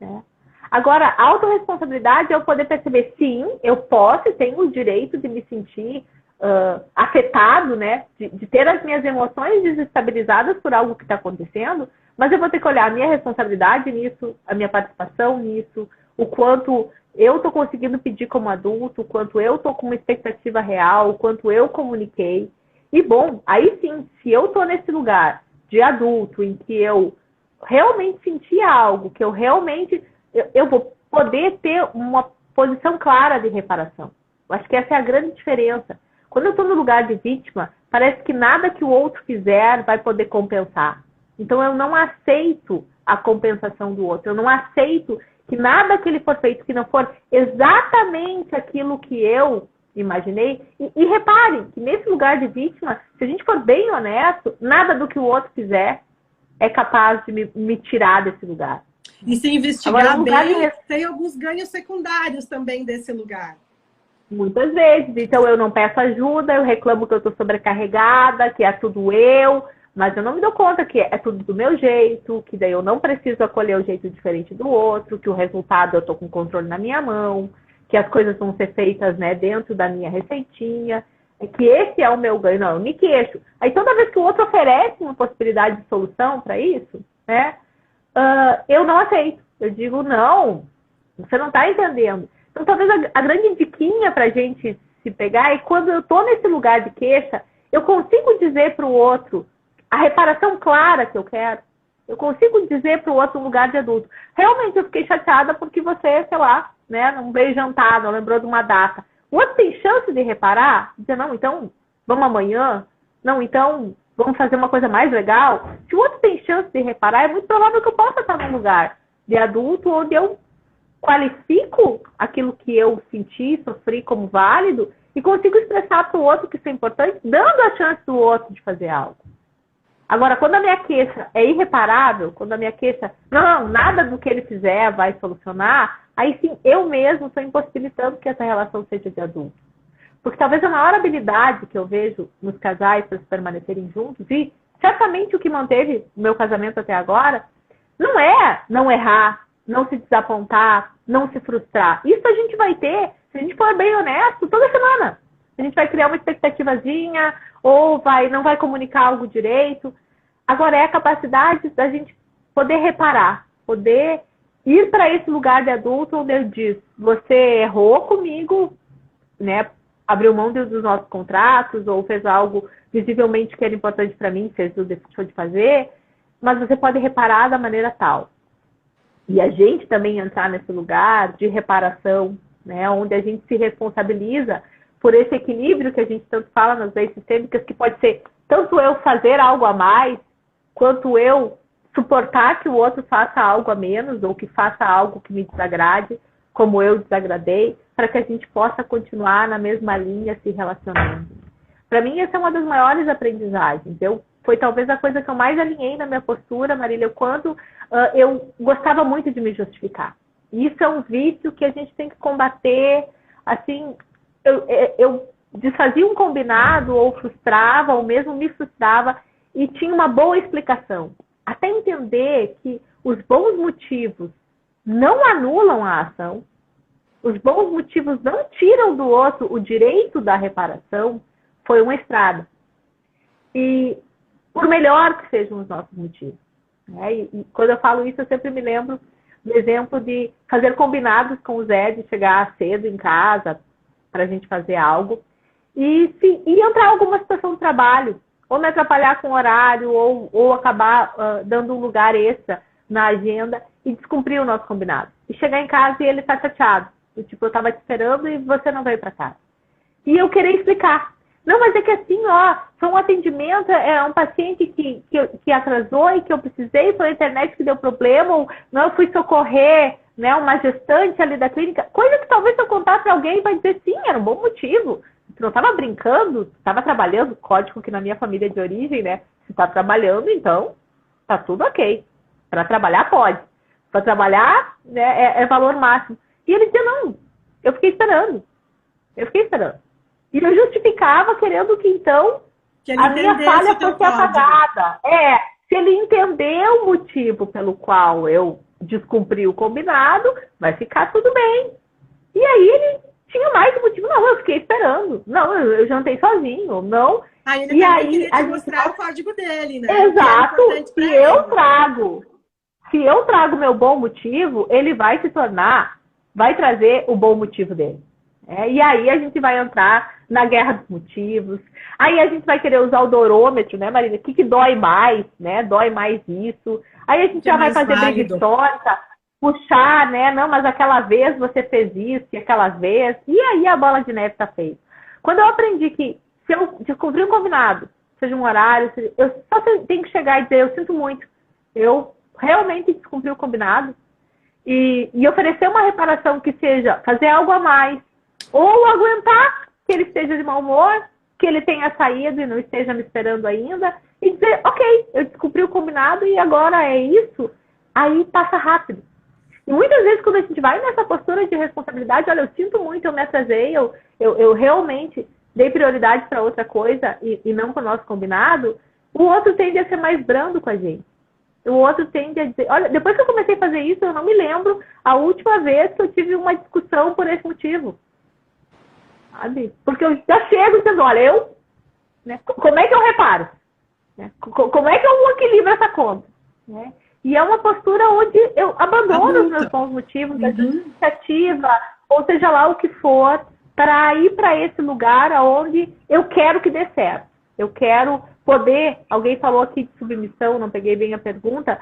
né? Agora, a autorresponsabilidade é eu poder perceber, sim, eu posso e tenho o direito de me sentir afetado, né? De ter as minhas emoções desestabilizadas por algo que está acontecendo, mas eu vou ter que olhar a minha responsabilidade nisso, a minha participação nisso, o quanto eu estou conseguindo pedir como adulto, o quanto eu estou com uma expectativa real, o quanto eu comuniquei. E, bom, aí sim, se eu estou nesse lugar de adulto em que eu realmente senti algo, que eu realmente... Eu vou poder ter uma posição clara de reparação. Eu acho que essa é a grande diferença. Quando eu estou no lugar de vítima, parece que nada que o outro fizer vai poder compensar. Então, eu não aceito a compensação do outro. Eu não aceito que nada que ele for feito que não for exatamente aquilo que eu imaginei. E reparem que nesse lugar de vítima, se a gente for bem honesto, nada do que o outro fizer é capaz de me tirar desse lugar. E se investigar Agora, bem, tem alguns ganhos secundários também desse lugar. Muitas vezes. Então, eu não peço ajuda, eu reclamo que eu estou sobrecarregada, que é tudo eu, mas eu não me dou conta que é tudo do meu jeito, que daí eu não preciso acolher o jeito diferente do outro, que o resultado eu estou com o controle na minha mão, que as coisas vão ser feitas, né, dentro da minha receitinha, que esse é o meu ganho. Não, eu me queixo. Aí, toda vez que o outro oferece uma possibilidade de solução para isso, né, eu não aceito. Eu digo, não, você não está entendendo. Então, talvez a grande diquinha para a gente se pegar é quando eu estou nesse lugar de queixa, eu consigo dizer para o outro a reparação clara que eu quero. Eu consigo dizer para o outro um lugar de adulto. Realmente, eu fiquei chateada porque você, sei lá, né, não veio jantar, não lembrou de uma data. O outro tem chance de reparar? Dizer, não, então, vamos amanhã? Não, então... vamos fazer uma coisa mais legal? Se o outro tem chance de reparar, é muito provável que eu possa estar num lugar de adulto onde eu qualifico aquilo que eu senti, sofri como válido e consigo expressar para o outro que isso é importante, dando a chance do outro de fazer algo. Agora, quando a minha queixa é irreparável, quando a minha queixa, não, nada do que ele fizer vai solucionar, aí sim, eu mesmo estou impossibilitando que essa relação seja de adulto. Porque talvez a maior habilidade que eu vejo nos casais para permanecerem juntos, e certamente o que manteve o meu casamento até agora, não é não errar, não se desapontar, não se frustrar. Isso a gente vai ter, se a gente for bem honesto, toda semana. A gente vai criar uma expectativazinha, ou não vai comunicar algo direito. Agora é a capacidade da gente poder reparar, poder ir para esse lugar de adulto onde eu diz, você errou comigo, né? Abriu mão dos nossos contratos ou fez algo visivelmente que era importante para mim, fez ou deixou de fazer, mas você pode reparar da maneira tal. e a gente também entrar nesse lugar de reparação, né, onde a gente se responsabiliza por esse equilíbrio que a gente tanto fala nas leis sistêmicas, que pode ser tanto eu fazer algo a mais, quanto eu suportar que o outro faça algo a menos, ou que faça algo que me desagrade, como eu desagradei, para que a gente possa continuar na mesma linha se relacionando. Para mim, essa é uma das maiores aprendizagens. Foi talvez a coisa que eu mais alinhei na minha postura, Marília, quando eu gostava muito de me justificar. E isso é um vício que a gente tem que combater. Assim, eu desfazia um combinado, ou frustrava, ou mesmo me frustrava, e tinha uma boa explicação. Até entender que os bons motivos não anulam a ação, os bons motivos não tiram do outro o direito da reparação, foi uma estrada. E por melhor que sejam os nossos motivos. Né? E quando eu falo isso, eu sempre me lembro do exemplo de fazer combinados com o Zé, de chegar cedo em casa para a gente fazer algo, e entrar em alguma situação de trabalho, ou me atrapalhar com o horário, ou acabar dando um lugar extra na agenda e descumprir o nosso combinado. E chegar em casa e ele tá chateado. Tipo, eu estava te esperando e você não veio para casa. E eu queria explicar. Não, mas é que assim, foi um atendimento, é um paciente que atrasou e que eu precisei, foi a internet que deu problema, ou não, eu fui socorrer, né, uma gestante ali da clínica. Coisa que talvez se eu contar para alguém vai dizer, sim, era um bom motivo. Tu não estava brincando, estava trabalhando, código que na minha família de origem, né, se está trabalhando, então tá tudo ok. Para trabalhar, pode. Para trabalhar, né, é valor máximo. E ele dizia, não, eu fiquei esperando. E eu justificava querendo que, então, a minha falha fosse apagada. Se ele entender o motivo pelo qual eu descumpri o combinado, vai ficar tudo bem. E aí ele tinha mais um motivo. Não, eu fiquei esperando. Não, eu jantei sozinho. Não. Aí ele queria te mostrar o código dele, né? Exato. Se eu trago meu bom motivo, ele vai trazer o bom motivo dele. E aí a gente vai entrar na guerra dos motivos. Aí a gente vai querer usar o dorômetro, né, Marina? O que dói mais, né? Dói mais isso. Aí a gente já vai fazer briga histórica, puxar, né? Não, mas aquela vez você fez isso, e aquela vez. E aí a bola de neve tá feita. Quando eu aprendi que se eu descobrir um combinado, seja um horário, eu só tenho que chegar e dizer, eu sinto muito. Eu realmente descumpri o combinado. E oferecer uma reparação que seja fazer algo a mais. Ou aguentar que ele esteja de mau humor, que ele tenha saído e não esteja me esperando ainda, e dizer, ok, eu descobri o combinado e agora é isso, aí passa rápido. E muitas vezes quando a gente vai nessa postura de responsabilidade, olha, eu sinto muito, eu me atrasei, eu realmente dei prioridade para outra coisa e não para o nosso combinado, o outro tende a ser mais brando com a gente. O outro tende a dizer, olha, depois que eu comecei a fazer isso, eu não me lembro a última vez que eu tive uma discussão por esse motivo. Sabe? Porque eu já chego dizendo, olha, né, como é que eu reparo? Né? Como é que eu equilibro essa conta? Né? E é uma postura onde eu abandono os meus bons motivos, a justificativa, ou seja lá o que for, para ir para esse lugar onde eu quero que dê certo. Eu quero poder, alguém falou aqui de submissão, não peguei bem a pergunta.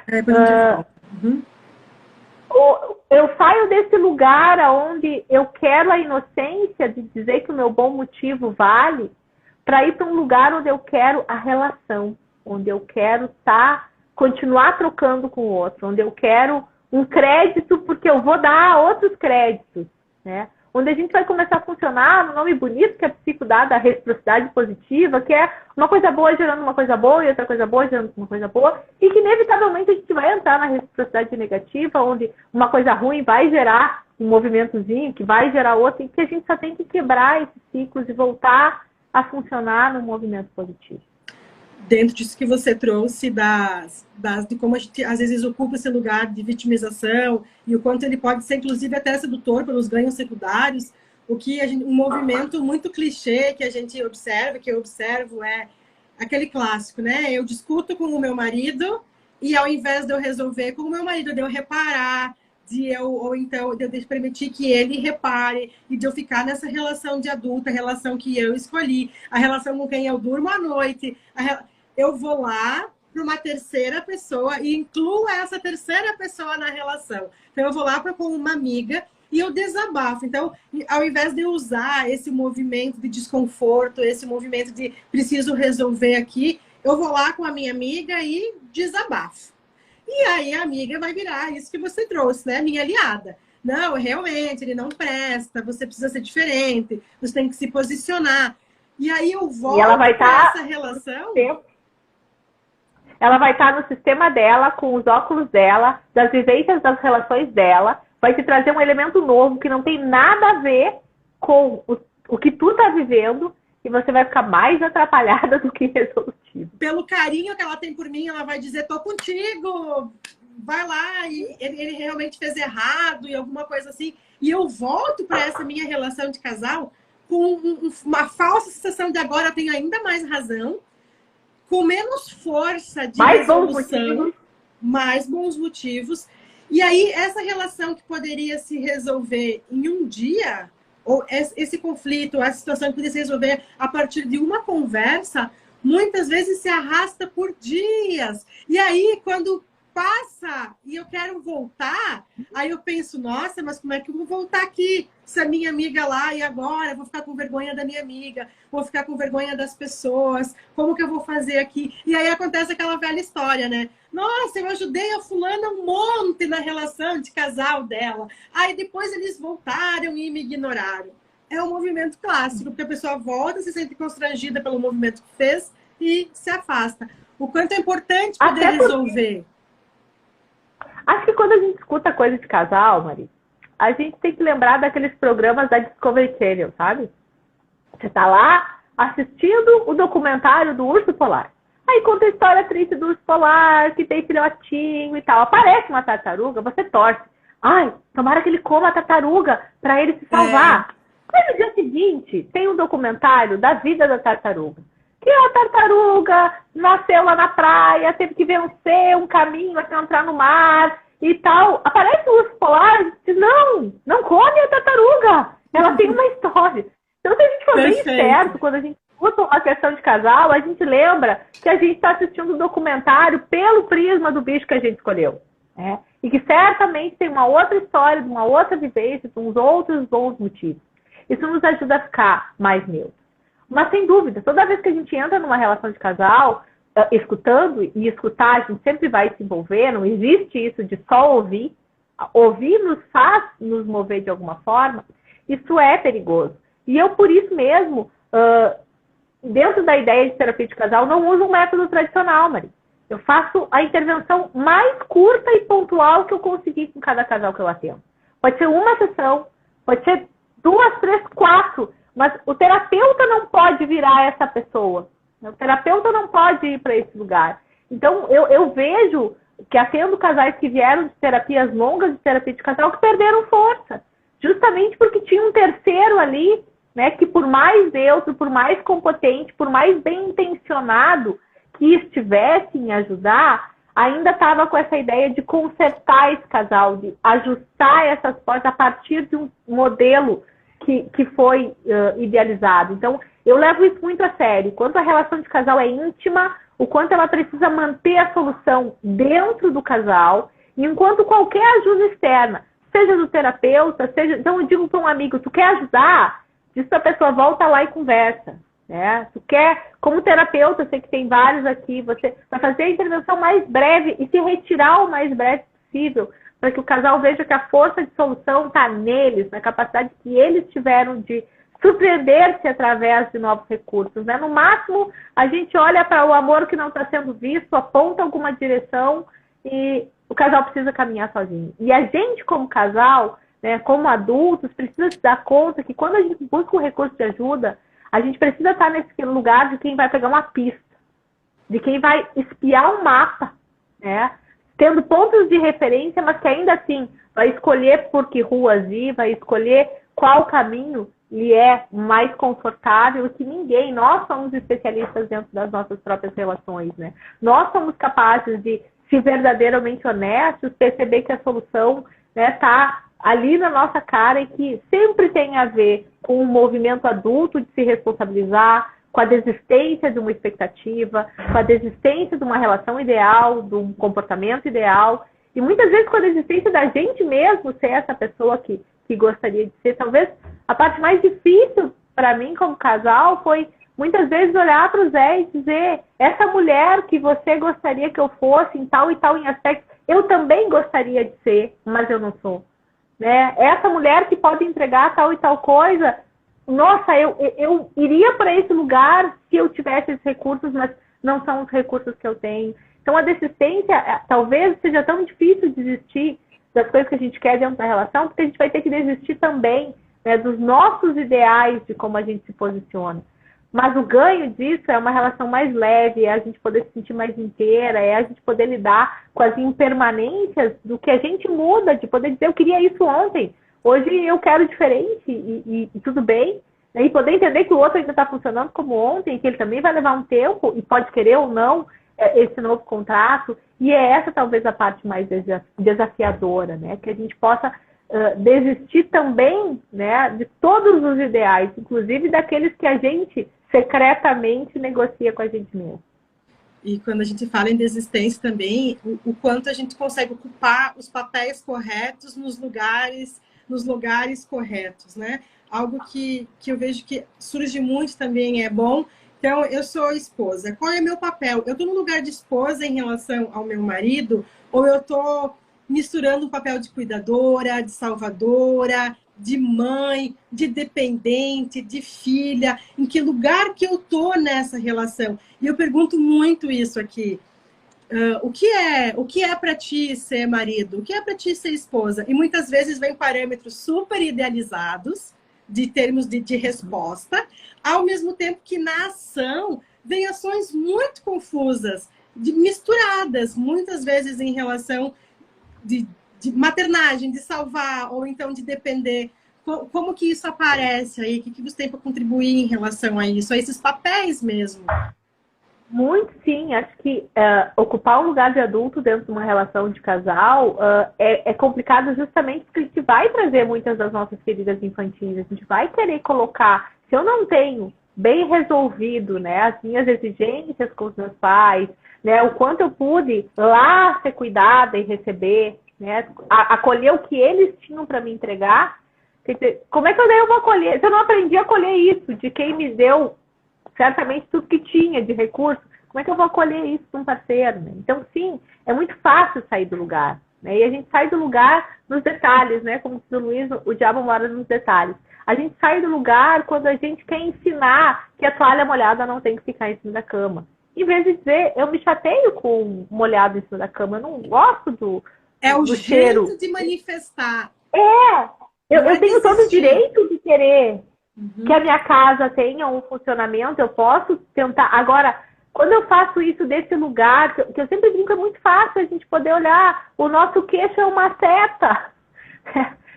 Eu saio desse lugar onde eu quero a inocência de dizer que o meu bom motivo vale, para ir para um lugar onde eu quero a relação, onde eu quero continuar trocando com o outro, onde eu quero um crédito porque eu vou dar outros créditos, né? Onde a gente vai começar a funcionar no nome bonito que a psico dá da reciprocidade positiva, que é uma coisa boa gerando uma coisa boa e outra coisa boa gerando uma coisa boa, e que inevitavelmente a gente vai entrar na reciprocidade negativa, onde uma coisa ruim vai gerar um movimentozinho, que vai gerar outro, e que a gente só tem que quebrar esses ciclos e voltar a funcionar num movimento positivo. Dentro disso que você trouxe, de como a gente às vezes ocupa esse lugar de vitimização e o quanto ele pode ser, inclusive, até sedutor pelos ganhos secundários, um movimento muito clichê que a gente observa, que eu observo, é aquele clássico, né? Eu discuto com o meu marido e ao invés de eu resolver com o meu marido, de eu reparar, ou então de eu permitir que ele repare e de eu ficar nessa relação de adulta, a relação que eu escolhi, a relação com quem eu durmo à noite, eu vou lá para uma terceira pessoa e incluo essa terceira pessoa na relação. Então, eu vou lá com uma amiga e eu desabafo. Então, ao invés de eu usar esse movimento de desconforto, esse movimento de preciso resolver aqui, eu vou lá com a minha amiga e desabafo. E aí a amiga vai virar isso que você trouxe, né? Minha aliada. Não, realmente, ele não presta, você precisa ser diferente, você tem que se posicionar. E aí eu volto para essa relação. Ela vai estar no sistema dela, com os óculos dela, das vivências das relações dela, vai te trazer um elemento novo que não tem nada a ver com o que tu tá vivendo, e você vai ficar mais atrapalhada do que resolutiva. Pelo carinho que ela tem por mim, ela vai dizer, tô contigo, vai lá, e ele realmente fez errado, e alguma coisa assim. E eu volto para essa minha relação de casal com uma falsa sensação de agora eu tenho ainda mais razão, com menos força de resolução, mais bons motivos. E aí, essa relação que poderia se resolver em um dia, ou esse conflito, essa situação que poderia se resolver a partir de uma conversa, muitas vezes se arrasta por dias. E aí, quando passa e eu quero voltar, aí eu penso, nossa, mas como é que eu vou voltar aqui? Se a minha amiga lá, e agora? Eu vou ficar com vergonha da minha amiga, vou ficar com vergonha das pessoas, como que eu vou fazer aqui? E aí acontece aquela velha história, né? Nossa, eu ajudei a fulana um monte na relação de casal dela. Aí depois eles voltaram e me ignoraram. É um movimento clássico, porque a pessoa volta, se sente constrangida pelo movimento que fez e se afasta. O quanto é importante poder resolver. Acho que quando a gente escuta coisa de casal, Mari, a gente tem que lembrar daqueles programas da Discovery Channel, sabe? Você tá lá assistindo o documentário do urso polar. Aí conta a história triste do urso polar, que tem filhotinho e tal. Aparece uma tartaruga, você torce. Ai, tomara que ele coma a tartaruga para ele se salvar. Mas no dia seguinte, tem um documentário da vida da tartaruga. Que a tartaruga nasceu lá na praia, teve que vencer um caminho até entrar no mar e tal. Aparece o urso polar e diz, não come a tartaruga. Ela tem uma história. Então, se a gente for bem certo, quando a gente escuta uma questão de casal, a gente lembra que a gente está assistindo um documentário pelo prisma do bicho que a gente escolheu. Né? E que certamente tem uma outra história, uma outra vivência, uns outros bons motivos. Isso nos ajuda a ficar mais neutro. Mas, sem dúvida, toda vez que a gente entra numa relação de casal, escutando, e escutar, a gente sempre vai se envolver, não existe isso de só ouvir. Ouvir nos faz nos mover de alguma forma. Isso é perigoso. E eu, por isso mesmo, dentro da ideia de terapia de casal, não uso um método tradicional, Mari. Eu faço a intervenção mais curta e pontual que eu conseguir com cada casal que eu atendo. Pode ser uma sessão, pode ser 2, 3, 4, mas o terapeuta não pode virar essa pessoa. O terapeuta não pode ir para esse lugar. Então, eu vejo que atendo casais que vieram de terapias longas, de terapia de casal, que perderam força. Justamente porque tinha um terceiro ali, né, que por mais neutro, por mais competente, por mais bem intencionado que estivesse em ajudar, ainda estava com essa ideia de consertar esse casal, de ajustar essas portas a partir de um modelo que foi idealizado. Então, eu levo isso muito a sério. Quanto a relação de casal é íntima, o quanto ela precisa manter a solução dentro do casal, e enquanto qualquer ajuda externa, seja do terapeuta, seja... Então, eu digo para um amigo, tu quer ajudar? Diz para a pessoa, volta lá e conversa. Né? Tu quer, como terapeuta, eu sei que tem vários aqui, você vai fazer a intervenção mais breve e se retirar o mais breve possível, para que o casal veja que a força de solução está neles, na capacidade que eles tiveram de surpreender-se através de novos recursos. Né? No máximo, a gente olha para o amor que não está sendo visto, aponta alguma direção e o casal precisa caminhar sozinho. E a gente, como casal, né, como adultos, precisa se dar conta que quando a gente busca um recurso de ajuda, a gente precisa estar nesse lugar de quem vai pegar uma pista, de quem vai espiar um mapa, né? Tendo pontos de referência, mas que ainda assim vai escolher por que ruas ir, vai escolher qual caminho lhe é mais confortável, que ninguém, nós somos especialistas dentro das nossas próprias relações, né? Nós somos capazes de ser verdadeiramente honestos, perceber que a solução está ali na nossa cara e que sempre tem a ver com um movimento adulto de se responsabilizar, com a desistência de uma expectativa, com a desistência de uma relação ideal, de um comportamento ideal, e muitas vezes com a desistência da gente mesmo ser essa pessoa que gostaria de ser. Talvez a parte mais difícil para mim como casal foi muitas vezes olhar para o Zé e dizer: essa mulher que você gostaria que eu fosse em tal e tal em aspectos, eu também gostaria de ser, mas eu não sou. Né? Essa mulher que pode entregar tal e tal coisa, nossa, eu iria para esse lugar se eu tivesse esses recursos, mas não são os recursos que eu tenho. Então a desistência talvez seja tão difícil desistir das coisas que a gente quer dentro da relação, porque a gente vai ter que desistir também, né, dos nossos ideais de como a gente se posiciona. Mas o ganho disso é uma relação mais leve, é a gente poder se sentir mais inteira, é a gente poder lidar com as impermanências do que a gente muda, de poder dizer: eu queria isso ontem, hoje eu quero diferente e tudo bem. E poder entender que o outro ainda está funcionando como ontem, que ele também vai levar um tempo e pode querer ou não esse novo contrato. E é essa talvez a parte mais desafiadora, né? Que a gente possa desistir também, né, de todos os ideais, inclusive daqueles que a gente secretamente negocia com a gente mesmo. E quando a gente fala em desistência também, o quanto a gente consegue ocupar os papéis corretos nos lugares corretos, né? Algo que eu vejo que surge muito também, é bom. Então, eu sou esposa. Qual é meu papel? Eu estou no lugar de esposa em relação ao meu marido, ou eu estou misturando um papel de cuidadora, de salvadora, de mãe, de dependente, de filha? Em que lugar que eu estou nessa relação? E eu pergunto muito isso aqui. O que é para ti ser marido? O que é para ti ser esposa? E muitas vezes vem parâmetros super idealizados de termos de resposta, ao mesmo tempo que na ação vem ações muito confusas, misturadas, muitas vezes em relação de maternagem, de salvar, ou então de depender. Como que isso aparece aí? O que você tem para contribuir em relação a isso, a esses papéis mesmo? Muito, sim. Acho que ocupar um lugar de adulto dentro de uma relação de casal é complicado justamente porque a gente vai trazer muitas das nossas feridas infantis. A gente vai querer colocar, se eu não tenho bem resolvido, né, as minhas exigências com os meus pais, né, o quanto eu pude lá ser cuidada e receber, né, acolher o que eles tinham para me entregar. Quer dizer, como é que eu vou acolher? Se eu não aprendi a acolher isso de quem me deu certamente tudo que tinha de recurso, como é que eu vou acolher isso de um parceiro? Né? Então, sim, é muito fácil sair do lugar. Né? E a gente sai do lugar nos detalhes, né? Como diz o Luiz, o diabo mora nos detalhes. A gente sai do lugar quando a gente quer ensinar que a toalha molhada não tem que ficar em cima da cama. Em vez de dizer, eu me chateio com molhado em cima da cama, eu não gosto do cheiro. Jeito de manifestar. Eu tenho todo o direito de querer que a minha casa tenha um funcionamento, eu posso tentar. Agora, quando eu faço isso desse lugar, que eu sempre brinco, é muito fácil a gente poder olhar, o nosso queixo é uma seta.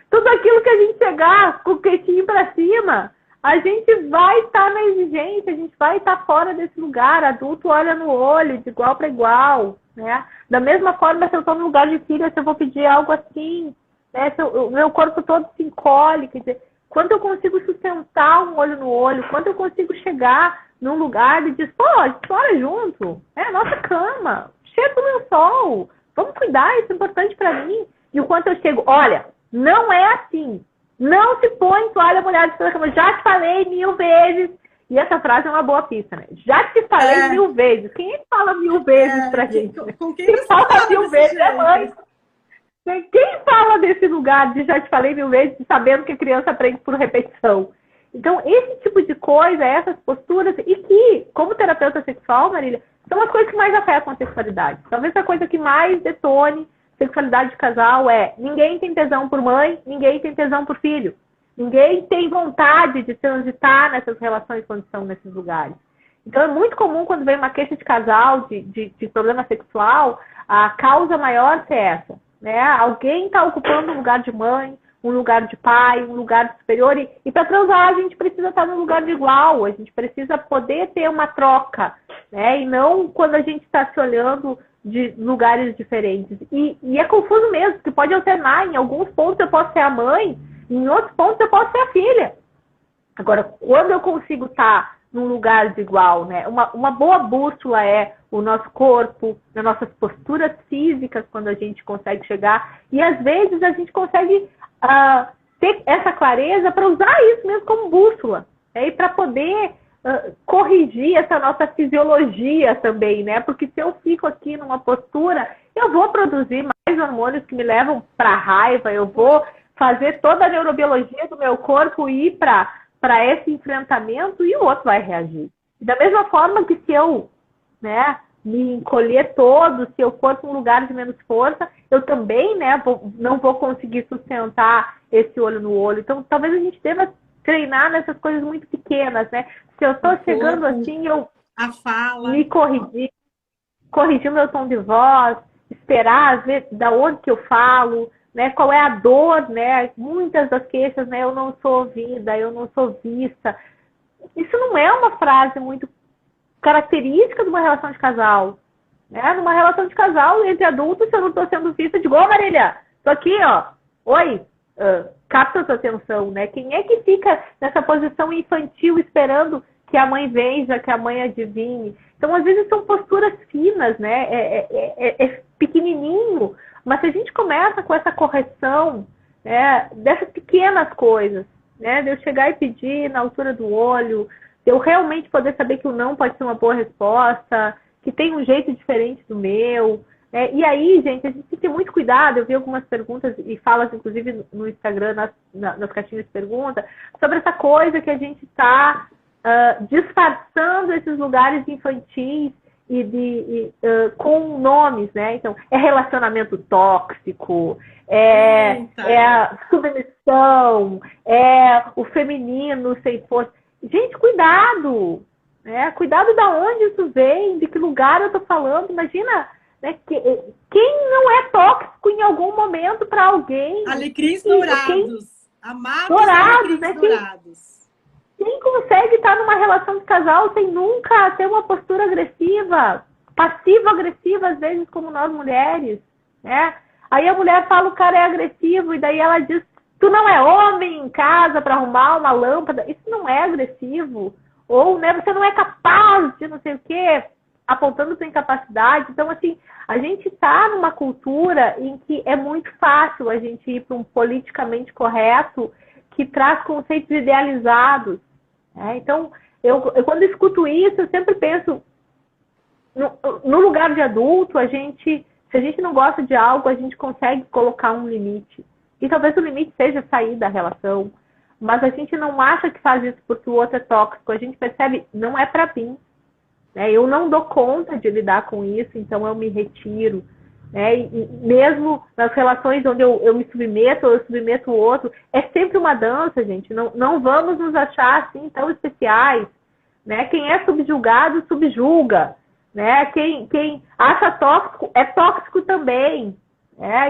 Tudo aquilo que a gente chegar com o queixinho para cima, a gente vai estar na exigência, a gente vai estar fora desse lugar. Adulto olha no olho, de igual para igual. Né? Da mesma forma, se eu estou no lugar de filha, se eu vou pedir algo assim, né? O meu corpo todo se encolhe, quer dizer, quando eu consigo sustentar um olho no olho, quando eu consigo chegar num lugar e dizer, pô, a gente mora junto, é a nossa cama, cheiro do lençol, vamos cuidar, isso é importante para mim. E o quanto eu chego, olha, não é assim, não se põe toalha molhada pela cama, já te falei 1000 vezes, e essa frase é uma boa pista, né? Já te falei 1000 vezes, quem é que fala 1000 vezes pra gente? Com quem você fala 1000 vezes é mãe. Quem fala desse lugar de já te falei 1000 vezes, sabendo que a criança aprende por repetição? Então, esse tipo de coisa, essas posturas, e que, como terapeuta sexual, Marília, são as coisas que mais afetam a sexualidade. Talvez a coisa que mais detone sexualidade de casal é: ninguém tem tesão por mãe, ninguém tem tesão por filho. Ninguém tem vontade de transitar nessas relações quando estão nesses lugares. Então, é muito comum quando vem uma queixa de casal, de problema sexual, a causa maior ser essa. Né? Alguém está ocupando um lugar de mãe, um lugar de pai, um lugar de superior, e para transar a gente precisa estar num lugar de igual, a gente precisa poder ter uma troca, né? E não quando a gente está se olhando de lugares diferentes. E é confuso mesmo, porque pode alternar, em alguns pontos eu posso ser a mãe, em outros pontos eu posso ser a filha. Agora, quando eu consigo estar num lugar desigual, né? Uma boa bússola é o nosso corpo, as nossas posturas físicas, quando a gente consegue chegar, e às vezes a gente consegue ter essa clareza para usar isso mesmo como bússola, né? E para poder corrigir essa nossa fisiologia também, né? Porque se eu fico aqui numa postura, eu vou produzir mais hormônios que me levam para a raiva, eu vou fazer toda a neurobiologia do meu corpo ir para esse enfrentamento e o outro vai reagir. Da mesma forma que se eu, né, me encolher todo, se eu for para um lugar de menos força, eu também, né, não vou conseguir sustentar esse olho no olho. Então, talvez a gente deva treinar nessas coisas muito pequenas, né? Se eu estou chegando assim, eu a fala, me corrigir o meu tom de voz, esperar ver da onde que eu falo, né? Qual é a dor, né? Muitas das queixas, né? Eu não sou ouvida, eu não sou vista. Isso não é uma frase muito característica de uma relação de casal, né? Numa relação de casal entre adultos, se eu não estou sendo vista, eu digo, ô Marília, tô aqui, ó, oi, capta a sua atenção, né? Quem é que fica nessa posição infantil esperando que a mãe veja, que a mãe adivinhe? Então, às vezes, são posturas finas, né? É pequenininho, mas se a gente começa com essa correção, né, dessas pequenas coisas, né, de eu chegar e pedir na altura do olho, de eu realmente poder saber que o não pode ser uma boa resposta, que tem um jeito diferente do meu, né? E aí, gente, a gente tem que ter muito cuidado. Eu vi algumas perguntas e falas, inclusive, no Instagram, nas caixinhas de pergunta, sobre essa coisa que a gente está disfarçando esses lugares infantis e com nomes, né? Então, é relacionamento tóxico, é a submissão, é o feminino sem força. Gente, cuidado! Né? Cuidado da onde isso vem, de que lugar eu tô falando. Imagina, né, quem não é tóxico em algum momento para alguém? Alecrins dourados. Amados dourados, né? Dourados. Quem consegue estar numa relação de casal sem nunca ter uma postura agressiva, passivo-agressiva, às vezes, como nós mulheres, né? Aí a mulher fala, o cara é agressivo, e daí ela diz, tu não é homem em casa para arrumar uma lâmpada. Isso não é agressivo. Ou, né, você não é capaz de não sei o quê, apontando sua incapacidade. Então, assim, a gente está numa cultura em que é muito fácil a gente ir para um politicamente correto que traz conceitos idealizados. Então, eu quando escuto isso, eu sempre penso, no lugar de adulto, se a gente não gosta de algo, a gente consegue colocar um limite. E talvez o limite seja sair da relação, mas a gente não acha que faz isso porque o outro é tóxico. A gente percebe, não é para mim. Né? Eu não dou conta de lidar com isso, então eu me retiro. Né? E mesmo nas relações onde eu me submeto, ou eu submeto o outro, é sempre uma dança, gente. Não vamos nos achar assim tão especiais. Né? Quem é subjugado, subjuga. Né? Quem acha tóxico, é tóxico também.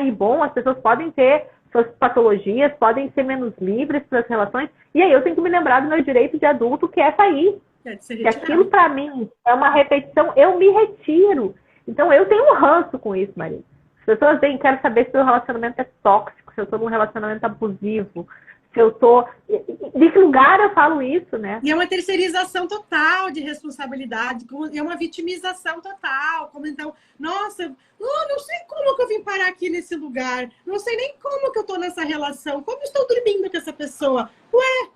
E bom, as pessoas podem ter suas patologias, podem ser menos livres para as relações. E aí eu tenho que me lembrar do meu direito de adulto, que é sair. Que aquilo para mim é uma repetição, eu me retiro. Então, eu tenho um ranço com isso, Maria. As pessoas vêm, quero saber se o relacionamento é tóxico, se eu estou num relacionamento abusivo, se eu estou... De que lugar eu falo isso, né? E é uma terceirização total de responsabilidade, é uma vitimização total. Como então, nossa, não sei como que eu vim parar aqui nesse lugar, não sei nem como que eu estou nessa relação, como estou dormindo com essa pessoa. Ué,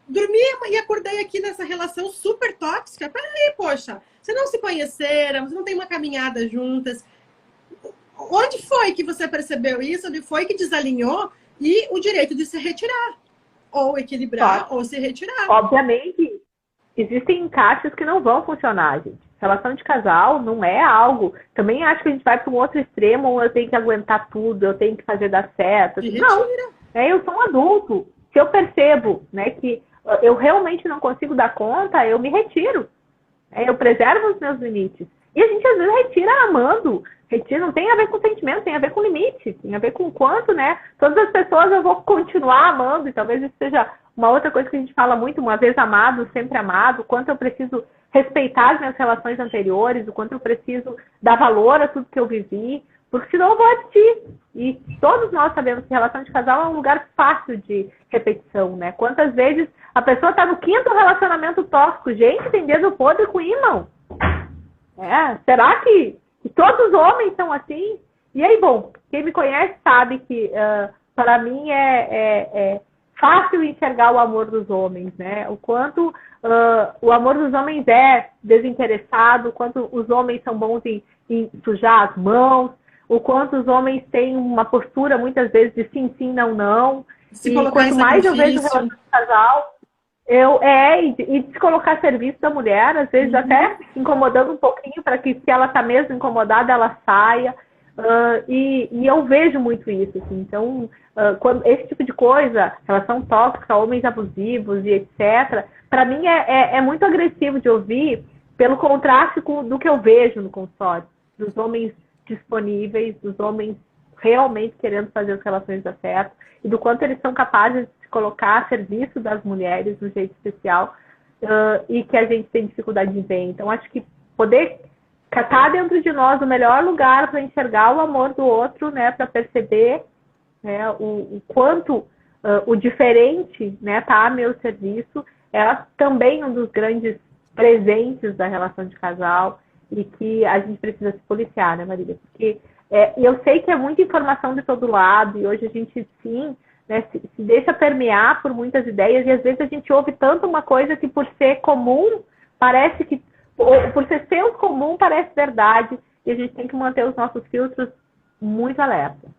dormi e acordei aqui nessa relação super tóxica. Peraí, poxa, vocês não se conheceram, vocês não têm uma caminhada juntas. Onde foi que você percebeu isso? Onde foi que desalinhou? E o direito de se retirar. Ou equilibrar, ou se retirar. Obviamente, existem encaixes que não vão funcionar, gente. Relação de casal não é algo... Também acho que a gente vai para um outro extremo, ou eu tenho que aguentar tudo, eu tenho que fazer dar certo. Não, eu sou um adulto. Se eu percebo, né, que eu realmente não consigo dar conta, eu me retiro. Eu preservo os meus limites. E a gente, às vezes, retira amando. Retira não tem a ver com sentimento, tem a ver com limite. Tem a ver com quanto, né? Todas as pessoas eu vou continuar amando. E talvez isso seja uma outra coisa que a gente fala muito. Uma vez amado, sempre amado. O quanto eu preciso respeitar as minhas relações anteriores. O quanto eu preciso dar valor a tudo que eu vivi. Porque senão eu vou assistir. E todos nós sabemos que relação de casal é um lugar fácil de repetição, né? Quantas vezes A pessoa está no 5º relacionamento tóxico. Gente, tem dedo podre com ímã. Será que todos os homens são assim? E aí, bom, quem me conhece sabe que para mim é fácil enxergar o amor dos homens, né? O quanto o amor dos homens é desinteressado, o quanto os homens são bons em sujar as mãos, o quanto os homens têm uma postura, muitas vezes, de sim, sim, não, não. Se E quanto mais eu vejo relação de casal, e de se colocar a serviço da mulher, às vezes até incomodando um pouquinho, para que, se ela está mesmo incomodada, ela saia. E eu vejo muito isso, assim. Então, quando esse tipo de coisa, relação tóxica, homens abusivos e etc., para mim é muito agressivo de ouvir, pelo contraste do que eu vejo no consultório, dos homens disponíveis, dos homens realmente querendo fazer as relações dar certo, e do quanto eles são capazes de se colocar a serviço das mulheres de um jeito especial, e que a gente tem dificuldade de ver. Então, acho que poder catar dentro de nós o melhor lugar para enxergar o amor do outro, né, para perceber, né, o quanto o diferente, né, tá a meu serviço, é também um dos grandes presentes da relação de casal, e que a gente precisa se policiar, né, Marília? Porque eu sei que é muita informação de todo lado, e hoje a gente, sim, né, se deixa permear por muitas ideias, e às vezes a gente ouve tanto uma coisa que, por ser comum, parece que, ou por ser senso comum, parece verdade, e a gente tem que manter os nossos filtros muito alerta.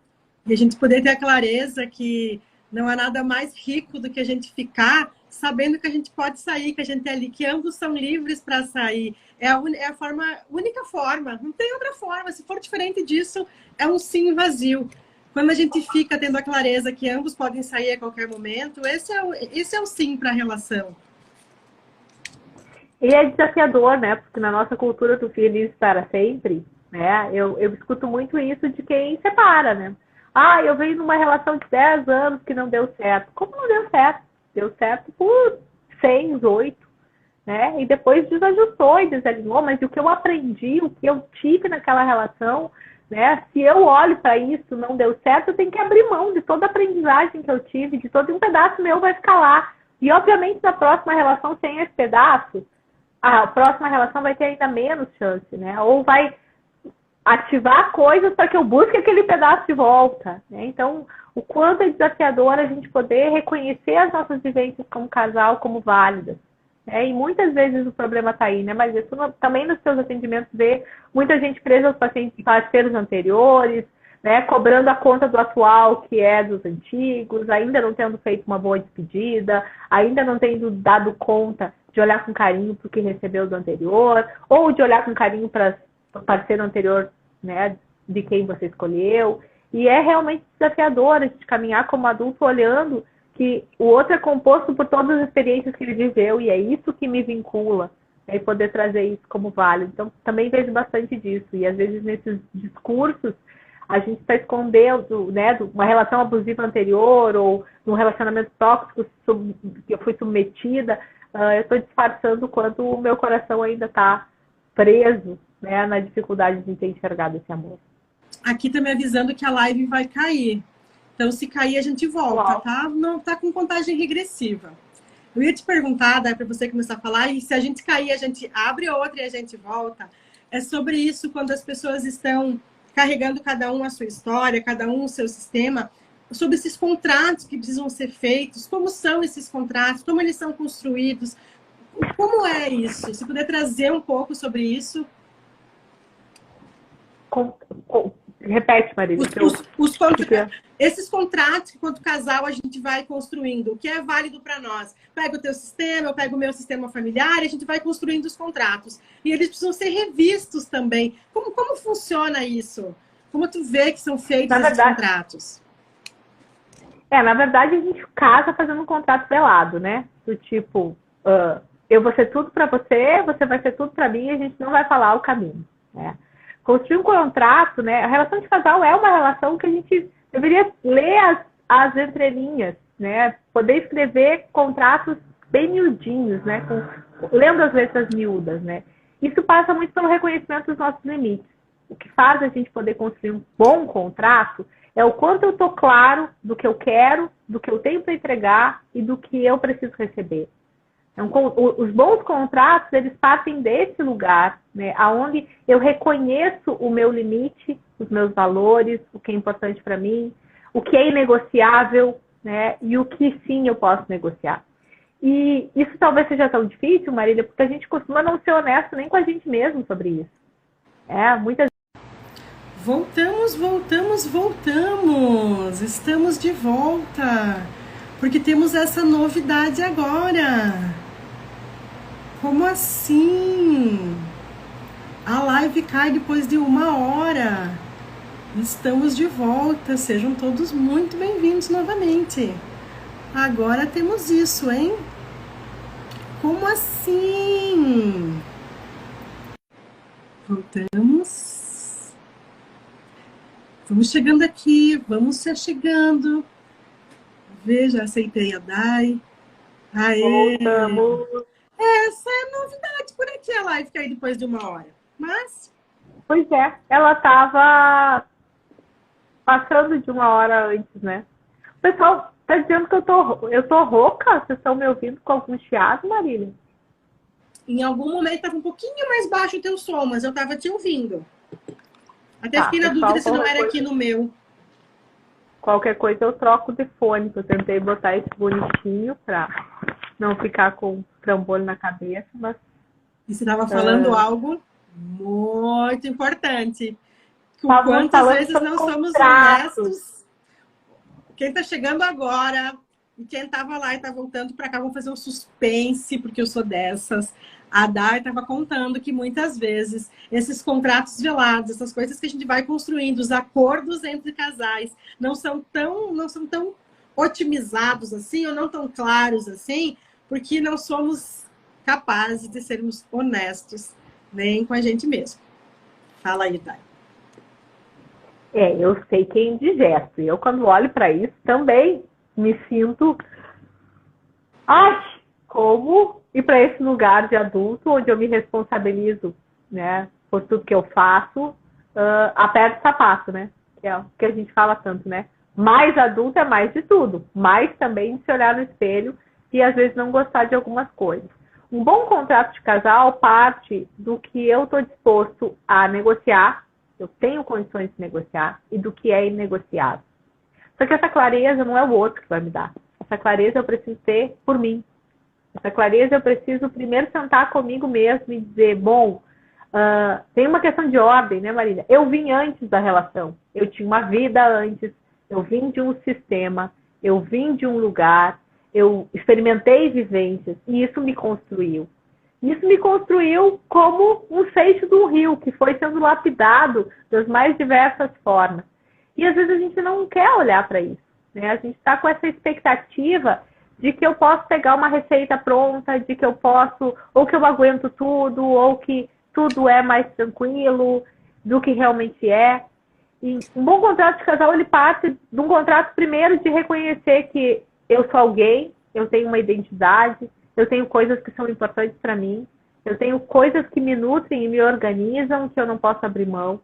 E a gente poder ter a clareza que não há nada mais rico do que a gente ficar sabendo que a gente pode sair, que a gente é ali, que ambos são livres para sair. É a única forma, não tem outra forma. Se for diferente disso, é um sim vazio. Quando a gente fica tendo a clareza que ambos podem sair a qualquer momento, esse é o sim para a relação. E é desafiador, né? Porque na nossa cultura do feliz para sempre, né? Eu escuto muito isso de quem separa, né? Eu venho numa relação de 10 anos que não deu certo. Como não deu certo? Deu certo por 6, 8, né? E depois desajustou e desalinhou, mas o que eu aprendi, o que eu tive naquela relação, né? Se eu olho para isso, não deu certo, eu tenho que abrir mão de toda a aprendizagem que eu tive, de todo um pedaço meu vai ficar lá. E, obviamente, na próxima relação, sem esse pedaço, a próxima relação vai ter ainda menos chance, né? Ou vai ativar coisas para que eu busque aquele pedaço de volta, né? Então, o quanto é desafiador a gente poder reconhecer as nossas vivências como casal como válidas, né? E muitas vezes o problema está aí, né? Mas isso também nos seus atendimentos vê muita gente presa aos parceiros anteriores, né? Cobrando a conta do atual, que é dos antigos, ainda não tendo feito uma boa despedida, ainda não tendo dado conta de olhar com carinho para o que recebeu do anterior, ou de olhar com carinho para o parceiro anterior, né, de quem você escolheu. E é realmente desafiador a gente caminhar como adulto olhando que o outro é composto por todas as experiências que ele viveu, e é isso que me vincula, né, e poder trazer isso como válido. Então, também vejo bastante disso. E, às vezes, nesses discursos, a gente está escondendo, né, uma relação abusiva anterior ou um relacionamento tóxico que eu fui submetida. Eu estou disfarçando o quanto o meu coração ainda está preso, né, na dificuldade de ter enxergado esse amor. Aqui tá me avisando que a live vai cair. Então, se cair, a gente volta, tá? Não tá com contagem regressiva. Eu ia te perguntar, para você começar a falar, e se a gente cair, a gente abre outra e a gente volta. É sobre isso, quando as pessoas estão carregando cada um a sua história, cada um o seu sistema, sobre esses contratos que precisam ser feitos, como são esses contratos, como eles são construídos, como é isso? Se puder trazer um pouco sobre isso. Repete, Marília. Esses contratos que, quanto casal, a gente vai construindo. O que é válido para nós? Pega o teu sistema, eu pego o meu sistema familiar, e a gente vai construindo os contratos. E eles precisam ser revistos também. Como funciona isso? Como tu vê que são feitos esses contratos? Na verdade, a gente casa fazendo um contrato velado, né? Do tipo, eu vou ser tudo para você, você vai ser tudo para mim, e a gente não vai falar o caminho, né? Construir um contrato, né? A relação de casal é uma relação que a gente deveria ler as entrelinhas, né? Poder escrever contratos bem miudinhos, né? Lendo as letras miúdas, né? Isso passa muito pelo reconhecimento dos nossos limites, o que faz a gente poder construir um bom contrato é o quanto eu estou claro do que eu quero, do que eu tenho para entregar e do que eu preciso receber. Então, os bons contratos, eles partem desse lugar, né, onde eu reconheço o meu limite, os meus valores, o que é importante para mim, o que é inegociável, né, e o que sim eu posso negociar. E isso talvez seja tão difícil, Marília, porque a gente costuma não ser honesto nem com a gente mesmo sobre isso. Muitas Voltamos! Estamos de volta! Porque temos essa novidade agora! Como assim? A live cai depois de 1 hora. Estamos de volta. Sejam todos muito bem-vindos novamente. Agora temos isso, hein? Como assim? Voltamos. Vamos chegando aqui. Vamos se chegando. Veja, aceitei a Dai. Aê! voltamos. Essa é a novidade por aqui, a live cair depois de 1 hora. Mas... Pois é, ela estava passando de 1 hora antes, né? O pessoal tá dizendo que eu tô rouca? Vocês estão me ouvindo com algum chiado, Marília? Em algum momento estava um pouquinho mais baixo o teu som, mas eu estava te ouvindo. Até fiquei na dúvida se não era aqui no meu. Qualquer coisa eu troco de fone, que eu tentei botar esse bonitinho para não ficar com trambolho na cabeça, mas... E você estava falando algo muito importante. Quantas vezes não somos honestos. Quem está chegando agora e quem estava lá e está voltando para cá, vamos fazer um suspense, porque eu sou dessas. A Dai estava contando que muitas vezes esses contratos velados, essas coisas que a gente vai construindo, os acordos entre casais, não são tão otimizados assim, ou não tão claros assim, porque não somos capazes de sermos honestos nem com a gente mesmo. Fala aí, Dai. Eu sei que é indigesto. E eu, quando olho para isso, também me sinto... como ir para esse lugar de adulto, onde eu me responsabilizo, né, por tudo que eu faço, aperto o sapato, né? Que é o que a gente fala tanto, né? Mais adulto é mais de tudo. Mais também de se olhar no espelho e, às vezes, não gostar de algumas coisas. Um bom contrato de casal parte do que eu estou disposto a negociar, eu tenho condições de negociar, e do que é inegociável. Só que essa clareza não é o outro que vai me dar. Essa clareza eu preciso ter por mim. Essa clareza eu preciso primeiro sentar comigo mesmo e dizer, tem uma questão de ordem, né, Marília? Eu vim antes da relação. Eu tinha uma vida antes. Eu vim de um sistema. Eu vim de um lugar. Eu experimentei vivências. E isso me construiu. Isso me construiu como um seixo de um rio que foi sendo lapidado das mais diversas formas. E às vezes a gente não quer olhar para isso, né? A gente está com essa expectativa de que eu posso pegar uma receita pronta, de que eu posso, ou que eu aguento tudo, ou que tudo é mais tranquilo do que realmente é. E um bom contrato de casal, ele parte de um contrato primeiro de reconhecer que eu sou alguém, eu tenho uma identidade, eu tenho coisas que são importantes para mim, eu tenho coisas que me nutrem e me organizam, que eu não posso abrir mão.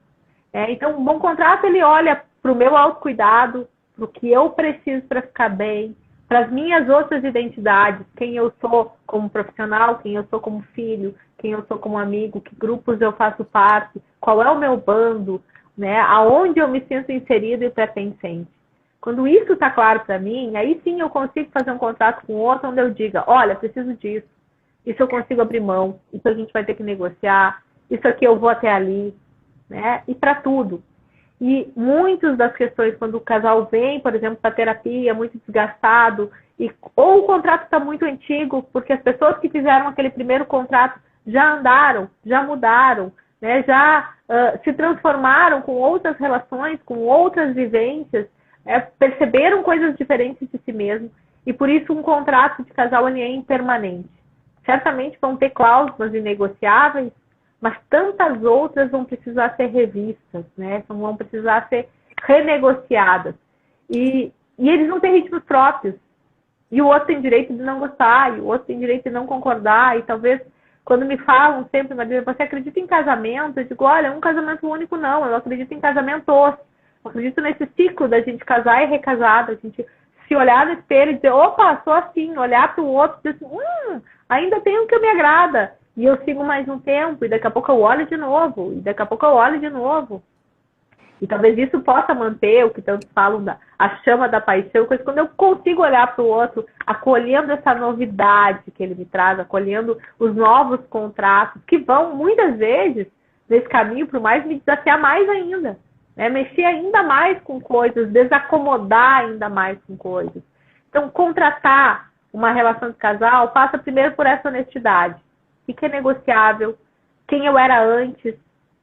Então, um bom contrato, ele olha para o meu autocuidado, para o que eu preciso para ficar bem, para as minhas outras identidades, quem eu sou como profissional, quem eu sou como filho, quem eu sou como amigo, que grupos eu faço parte, qual é o meu bando, né? Aonde eu me sinto inserido e pertencente. Quando isso está claro para mim, aí sim eu consigo fazer um contrato com o outro onde eu diga, olha, preciso disso, isso eu consigo abrir mão, isso a gente vai ter que negociar, isso aqui eu vou até ali, né? E para tudo. E muitas das questões, quando o casal vem, por exemplo, para terapia, muito desgastado, ou o contrato está muito antigo, porque as pessoas que fizeram aquele primeiro contrato já andaram, já mudaram, né? Já se transformaram com outras relações, com outras vivências, perceberam coisas diferentes de si mesmo, e por isso um contrato de casal ele é impermanente. Certamente vão ter cláusulas inegociáveis, mas tantas outras vão precisar ser revistas, né? Vão precisar ser renegociadas. E eles não têm ritmos próprios. E o outro tem direito de não gostar, e o outro tem direito de não concordar, e talvez Quando me falam sempre, Maria, você acredita em casamento? Eu digo, olha, um casamento único não, eu acredito em casamentos. Eu acredito nesse ciclo da gente casar e recasar, da gente se olhar no espelho e dizer, opa, sou assim, olhar para o outro e dizer assim, ainda tem o que me agrada. E eu sigo mais um tempo, e daqui a pouco eu olho de novo, e daqui a pouco eu olho de novo. E talvez isso possa manter o que tantos falam a chama da paixão, coisa quando eu consigo olhar para o outro, acolhendo essa novidade que ele me traz, acolhendo os novos contratos, que vão, muitas vezes, nesse caminho, por mais me desafiar mais ainda. Né? Mexer ainda mais com coisas, desacomodar ainda mais com coisas. Então, contratar uma relação de casal passa primeiro por essa honestidade. O que é negociável? Quem eu era antes?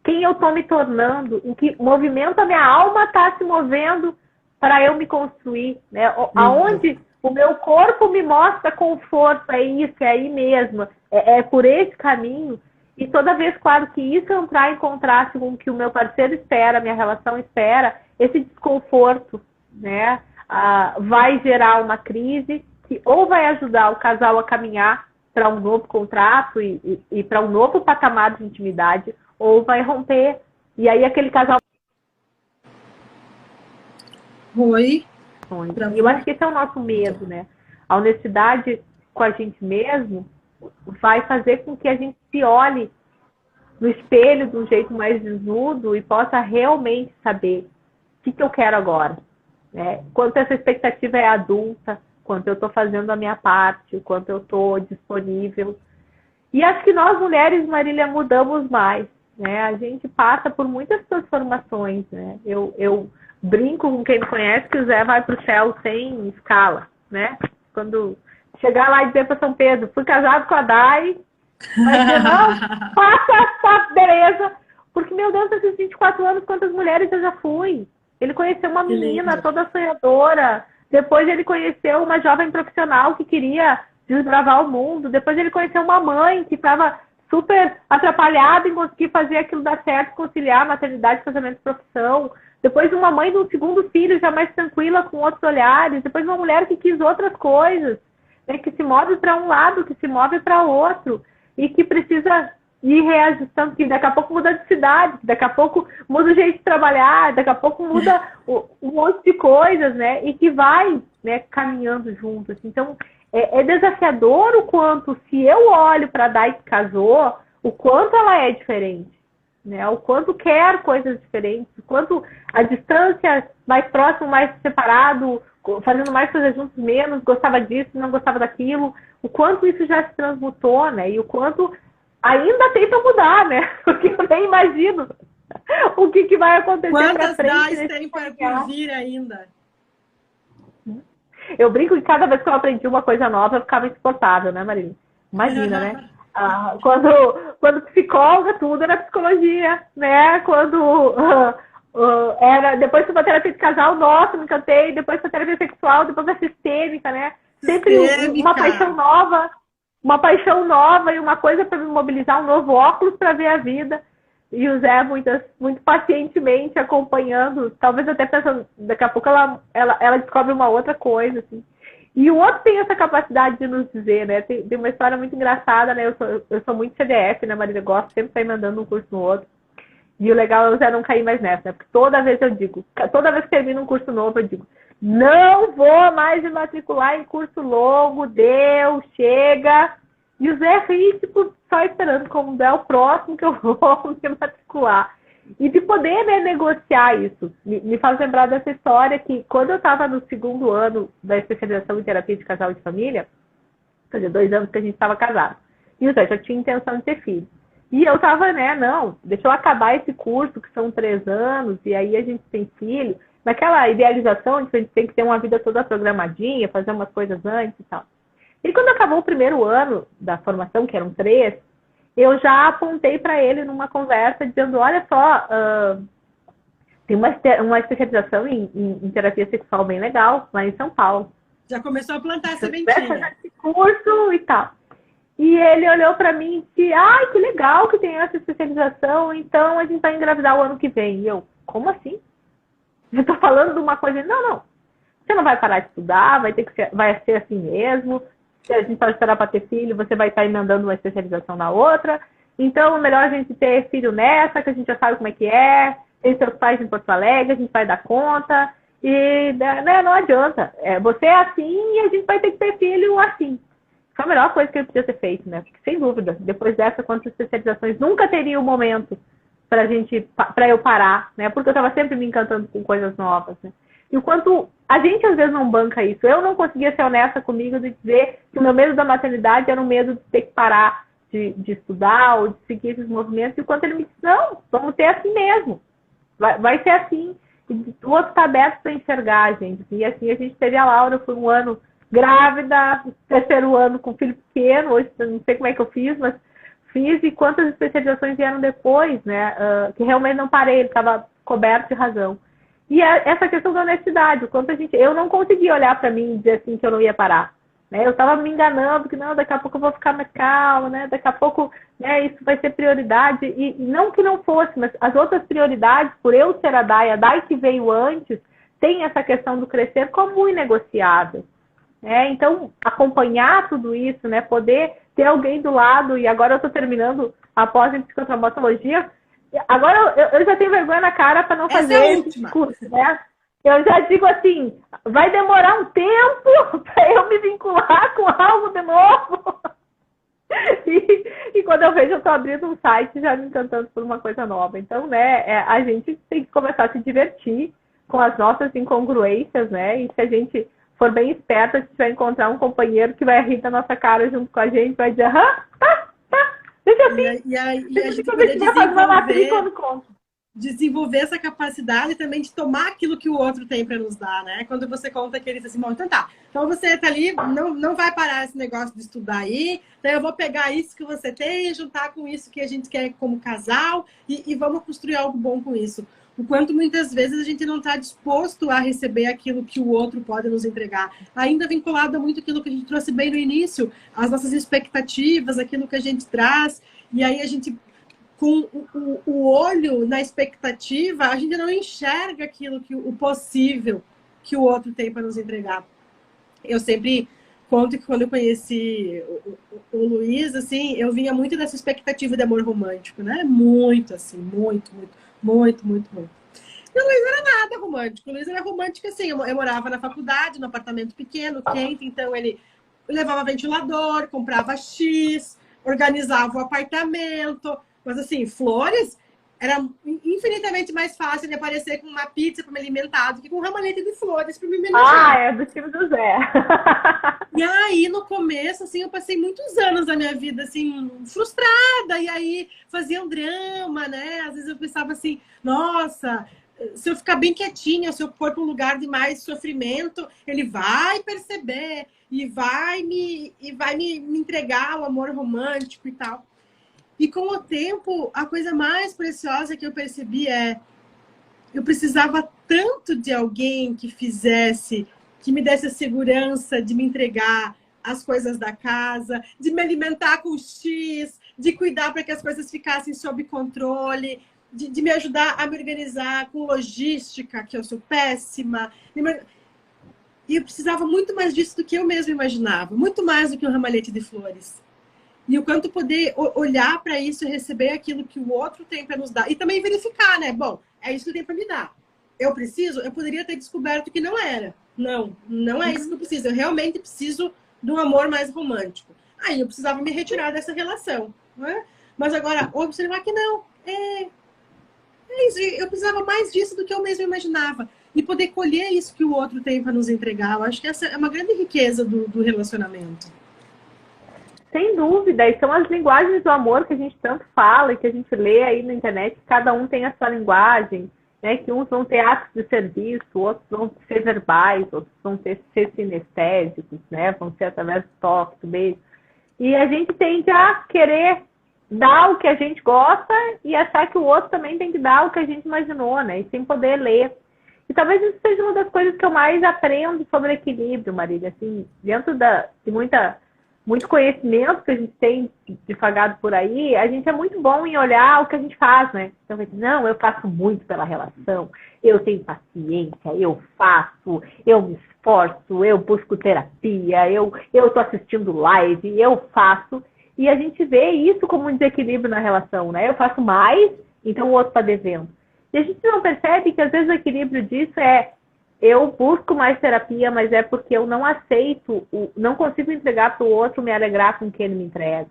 Quem eu estou me tornando? Em que movimento a minha alma está se movendo para eu me construir? Né? Aonde o meu corpo me mostra conforto? É isso, é aí mesmo. É por esse caminho. E toda vez, claro, que isso entrar em contraste com o que o meu parceiro espera, a minha relação espera, esse desconforto, né, vai gerar uma crise que ou vai ajudar o casal a caminhar para um novo contrato e para um novo patamar de intimidade, ou vai romper. E aí aquele casal... Oi. E eu acho que esse é o nosso medo, né? A honestidade com a gente mesmo vai fazer com que a gente se olhe no espelho de um jeito mais desnudo e possa realmente saber o que eu quero agora. Né? Quanto essa expectativa é adulta, quanto eu estou fazendo a minha parte, o quanto eu estou disponível. E acho que nós mulheres, Marília, mudamos mais. Né? A gente passa por muitas transformações. Né? Eu brinco com quem me conhece que o Zé vai para o céu sem escala. Né? Quando chegar lá e dizer para São Pedro, fui casado com a Dai, mas dizer, não, passa, beleza. Porque, meu Deus, nesses 24 anos, quantas mulheres eu já fui. Ele conheceu uma menina toda sonhadora. Depois ele conheceu uma jovem profissional que queria desbravar o mundo. Depois ele conheceu uma mãe que estava super atrapalhada em conseguir fazer aquilo dar certo, conciliar maternidade, casamento e profissão. Depois uma mãe de um segundo filho já mais tranquila, com outros olhares. Depois uma mulher que quis outras coisas, né, que se move para um lado, que se move para outro. E que precisa ir reajustando, que daqui a pouco muda de cidade, daqui a pouco muda o jeito de trabalhar, daqui a pouco muda um monte de coisas, né? E que vai, né, caminhando juntos. Então, é desafiador o quanto, se eu olho para a Dai que casou, o quanto ela é diferente, né? O quanto quer coisas diferentes, o quanto a distância, mais próximo, mais separado, fazendo mais coisas juntos, menos, gostava disso, não gostava daquilo, o quanto isso já se transmutou, né? E o quanto ainda tem para mudar, né? Porque eu nem imagino o que vai acontecer para frente. Quantas tem para vir ainda? Eu brinco que cada vez que eu aprendi uma coisa nova, eu ficava insuportável, né, Marília? Imagina, né? Quando psicóloga, tudo era psicologia, né? Quando era, depois foi terapia de casal, nossa, me encantei. Depois foi terapia sexual, depois foi sistêmica, né? Sempre uma paixão nova e uma coisa para me mobilizar, um novo óculos para ver a vida. E o Zé muito pacientemente acompanhando, talvez até pensando, daqui a pouco ela descobre uma outra coisa, assim. E o outro tem essa capacidade de nos dizer, né? Tem uma história muito engraçada, né? Eu sou muito CDF, né, Marília? Gosto sempre de sair mandando um curso no outro. E o legal é o Zé não cair mais nessa, né? Porque toda vez que termino um curso novo, eu digo, não vou mais me matricular em curso longo, deu, chega. E o Zé ri, tipo, só esperando como é o próximo que eu vou me matricular. E de poder, né, negociar isso. Me faz lembrar dessa história que quando eu estava no segundo ano da especialização em terapia de casal e de família, fazia 2 anos que a gente estava casado. E o Zé já tinha intenção de ter filho. E eu estava, né, não, deixa eu acabar esse curso, que são 3 anos, e aí a gente tem filho. Naquela idealização de que a gente tem que ter uma vida toda programadinha, fazer umas coisas antes e tal. E quando acabou o primeiro ano da formação, que eram 3, eu já apontei para ele numa conversa, dizendo, olha só, tem uma especialização em terapia sexual bem legal, lá em São Paulo. Já começou a plantar a sementinha. Esse curso e tal. E ele olhou para mim e disse, ai, que legal que tem essa especialização, então a gente vai engravidar o ano que vem. E eu, como assim? Eu tô falando de uma coisa, não, você não vai parar de estudar, vai ser assim mesmo. Se a gente pode esperar para ter filho, você vai estar emendando uma especialização na outra. Então, é melhor a gente ter filho nessa, que a gente já sabe como é que é. Tem seus pais em Porto Alegre, a gente vai dar conta. E né, não adianta. Você é assim e a gente vai ter que ter filho assim. Foi a melhor coisa que ele podia ter feito, né? Porque, sem dúvida, depois dessa, quantas especializações, nunca teria o momento para eu parar, né? Porque eu estava sempre me encantando com coisas novas, né? E o quanto a gente às vezes não banca isso. Eu não conseguia ser honesta comigo de dizer que o meu medo da maternidade era um medo de ter que parar de estudar ou de seguir esses movimentos. E o quanto ele me disse, não, vamos ter assim mesmo. Vai ser assim. E o outro está aberto para enxergar, gente. E assim, a gente teve a Laura por um ano grávida, terceiro ano com filho pequeno. Hoje eu não sei como é que eu fiz, mas fiz. E quantas especializações vieram depois, né? Que realmente não parei, ele estava coberto de razão. E essa questão da honestidade, o quanto eu não conseguia olhar para mim e dizer assim que eu não ia parar. Né? Eu estava me enganando que não, daqui a pouco eu vou ficar mais calma, né? Daqui a pouco, né, isso vai ser prioridade. E não que não fosse, mas as outras prioridades, por eu ser a Dai que veio antes, tem essa questão do crescer como inegociável. Né? Então, acompanhar tudo isso, né? Poder ter alguém do lado, e agora eu estou terminando a pós em psicotraumatologia. Agora eu já tenho vergonha na cara para não fazer esse curso, né? Eu já digo assim, vai demorar um tempo para eu me vincular com algo de novo. E quando eu vejo, eu estou abrindo um site já me encantando por uma coisa nova. Então, né, a gente tem que começar a se divertir com as nossas incongruências, né? E se a gente for bem esperta, a gente vai encontrar um companheiro que vai rir da nossa cara junto com a gente, vai dizer, tá. Deixa assim. E a gente poder desenvolver essa capacidade também de tomar aquilo que o outro tem para nos dar, né? Quando você conta que ele diz assim, bom, então tá. Então você tá ali, não vai parar esse negócio de estudar aí, então eu vou pegar isso que você tem e juntar com isso que a gente quer como casal e vamos construir algo bom com isso. O quanto muitas vezes a gente não está disposto a receber aquilo que o outro pode nos entregar. Ainda vinculado a muito aquilo que a gente trouxe bem no início, as nossas expectativas, aquilo que a gente traz, e aí a gente, com o olho na expectativa, a gente não enxerga aquilo o possível que o outro tem para nos entregar. Eu sempre conto que quando eu conheci o Luiz, assim, eu vinha muito dessa expectativa de amor romântico, né? Muito, assim, muito. E o Luiz não era nada romântico. O Luiz era romântico assim. Eu morava na faculdade, num apartamento pequeno, quente, então ele levava ventilador, comprava X, organizava o apartamento. Mas assim, flores era infinitamente mais fácil de aparecer com uma pizza para me alimentar do que com um ramalhete de flores para me homenagear. É do time do Zé. E aí, no começo, assim, eu passei muitos anos da minha vida, assim, frustrada. E aí, fazia um drama, né? Às vezes eu pensava assim, nossa, se eu ficar bem quietinha, se eu for para um lugar de mais sofrimento, ele vai perceber e vai me entregar o amor romântico e tal. E com o tempo, a coisa mais preciosa que eu percebi eu precisava tanto de alguém que me desse a segurança de me entregar as coisas da casa, de me alimentar com X, de cuidar para que as coisas ficassem sob controle, de me ajudar a me organizar com logística, que eu sou péssima. E eu precisava muito mais disso do que eu mesma imaginava, muito mais do que um ramalhete de flores. E o quanto poder olhar para isso e receber aquilo que o outro tem para nos dar. E também verificar, né? Bom, é isso que tem para me dar. Eu poderia ter descoberto que não era. Não é isso que eu preciso. Eu realmente preciso de um amor mais romântico. Aí eu precisava me retirar dessa relação. Né? Mas agora, observar que não. É isso. Eu precisava mais disso do que eu mesmo imaginava. E poder colher isso que o outro tem para nos entregar. Eu acho que essa é uma grande riqueza do relacionamento. Sem dúvida, e são as linguagens do amor que a gente tanto fala e que a gente lê aí na internet, cada um tem a sua linguagem, né? Que uns vão ter atos de serviço, outros vão ser verbais, outros vão ser sinestésicos, né? Vão ser através do toque, do beijo. E a gente tende a querer dar o que a gente gosta e achar que o outro também tem que dar o que a gente imaginou, né? E sem poder ler. E talvez isso seja uma das coisas que eu mais aprendo sobre equilíbrio, Marília. Assim, dentro de muito conhecimento que a gente tem divagado por aí, a gente é muito bom em olhar o que a gente faz, né? Então, não, eu faço muito pela relação, eu tenho paciência, eu faço, eu me esforço, eu busco terapia, eu tô assistindo live, eu faço. E a gente vê isso como um desequilíbrio na relação, né? Eu faço mais, então o outro está devendo. E a gente não percebe que às vezes o equilíbrio disso é eu busco mais terapia, mas é porque eu não aceito, não consigo entregar para o outro me alegrar com o que ele me entrega.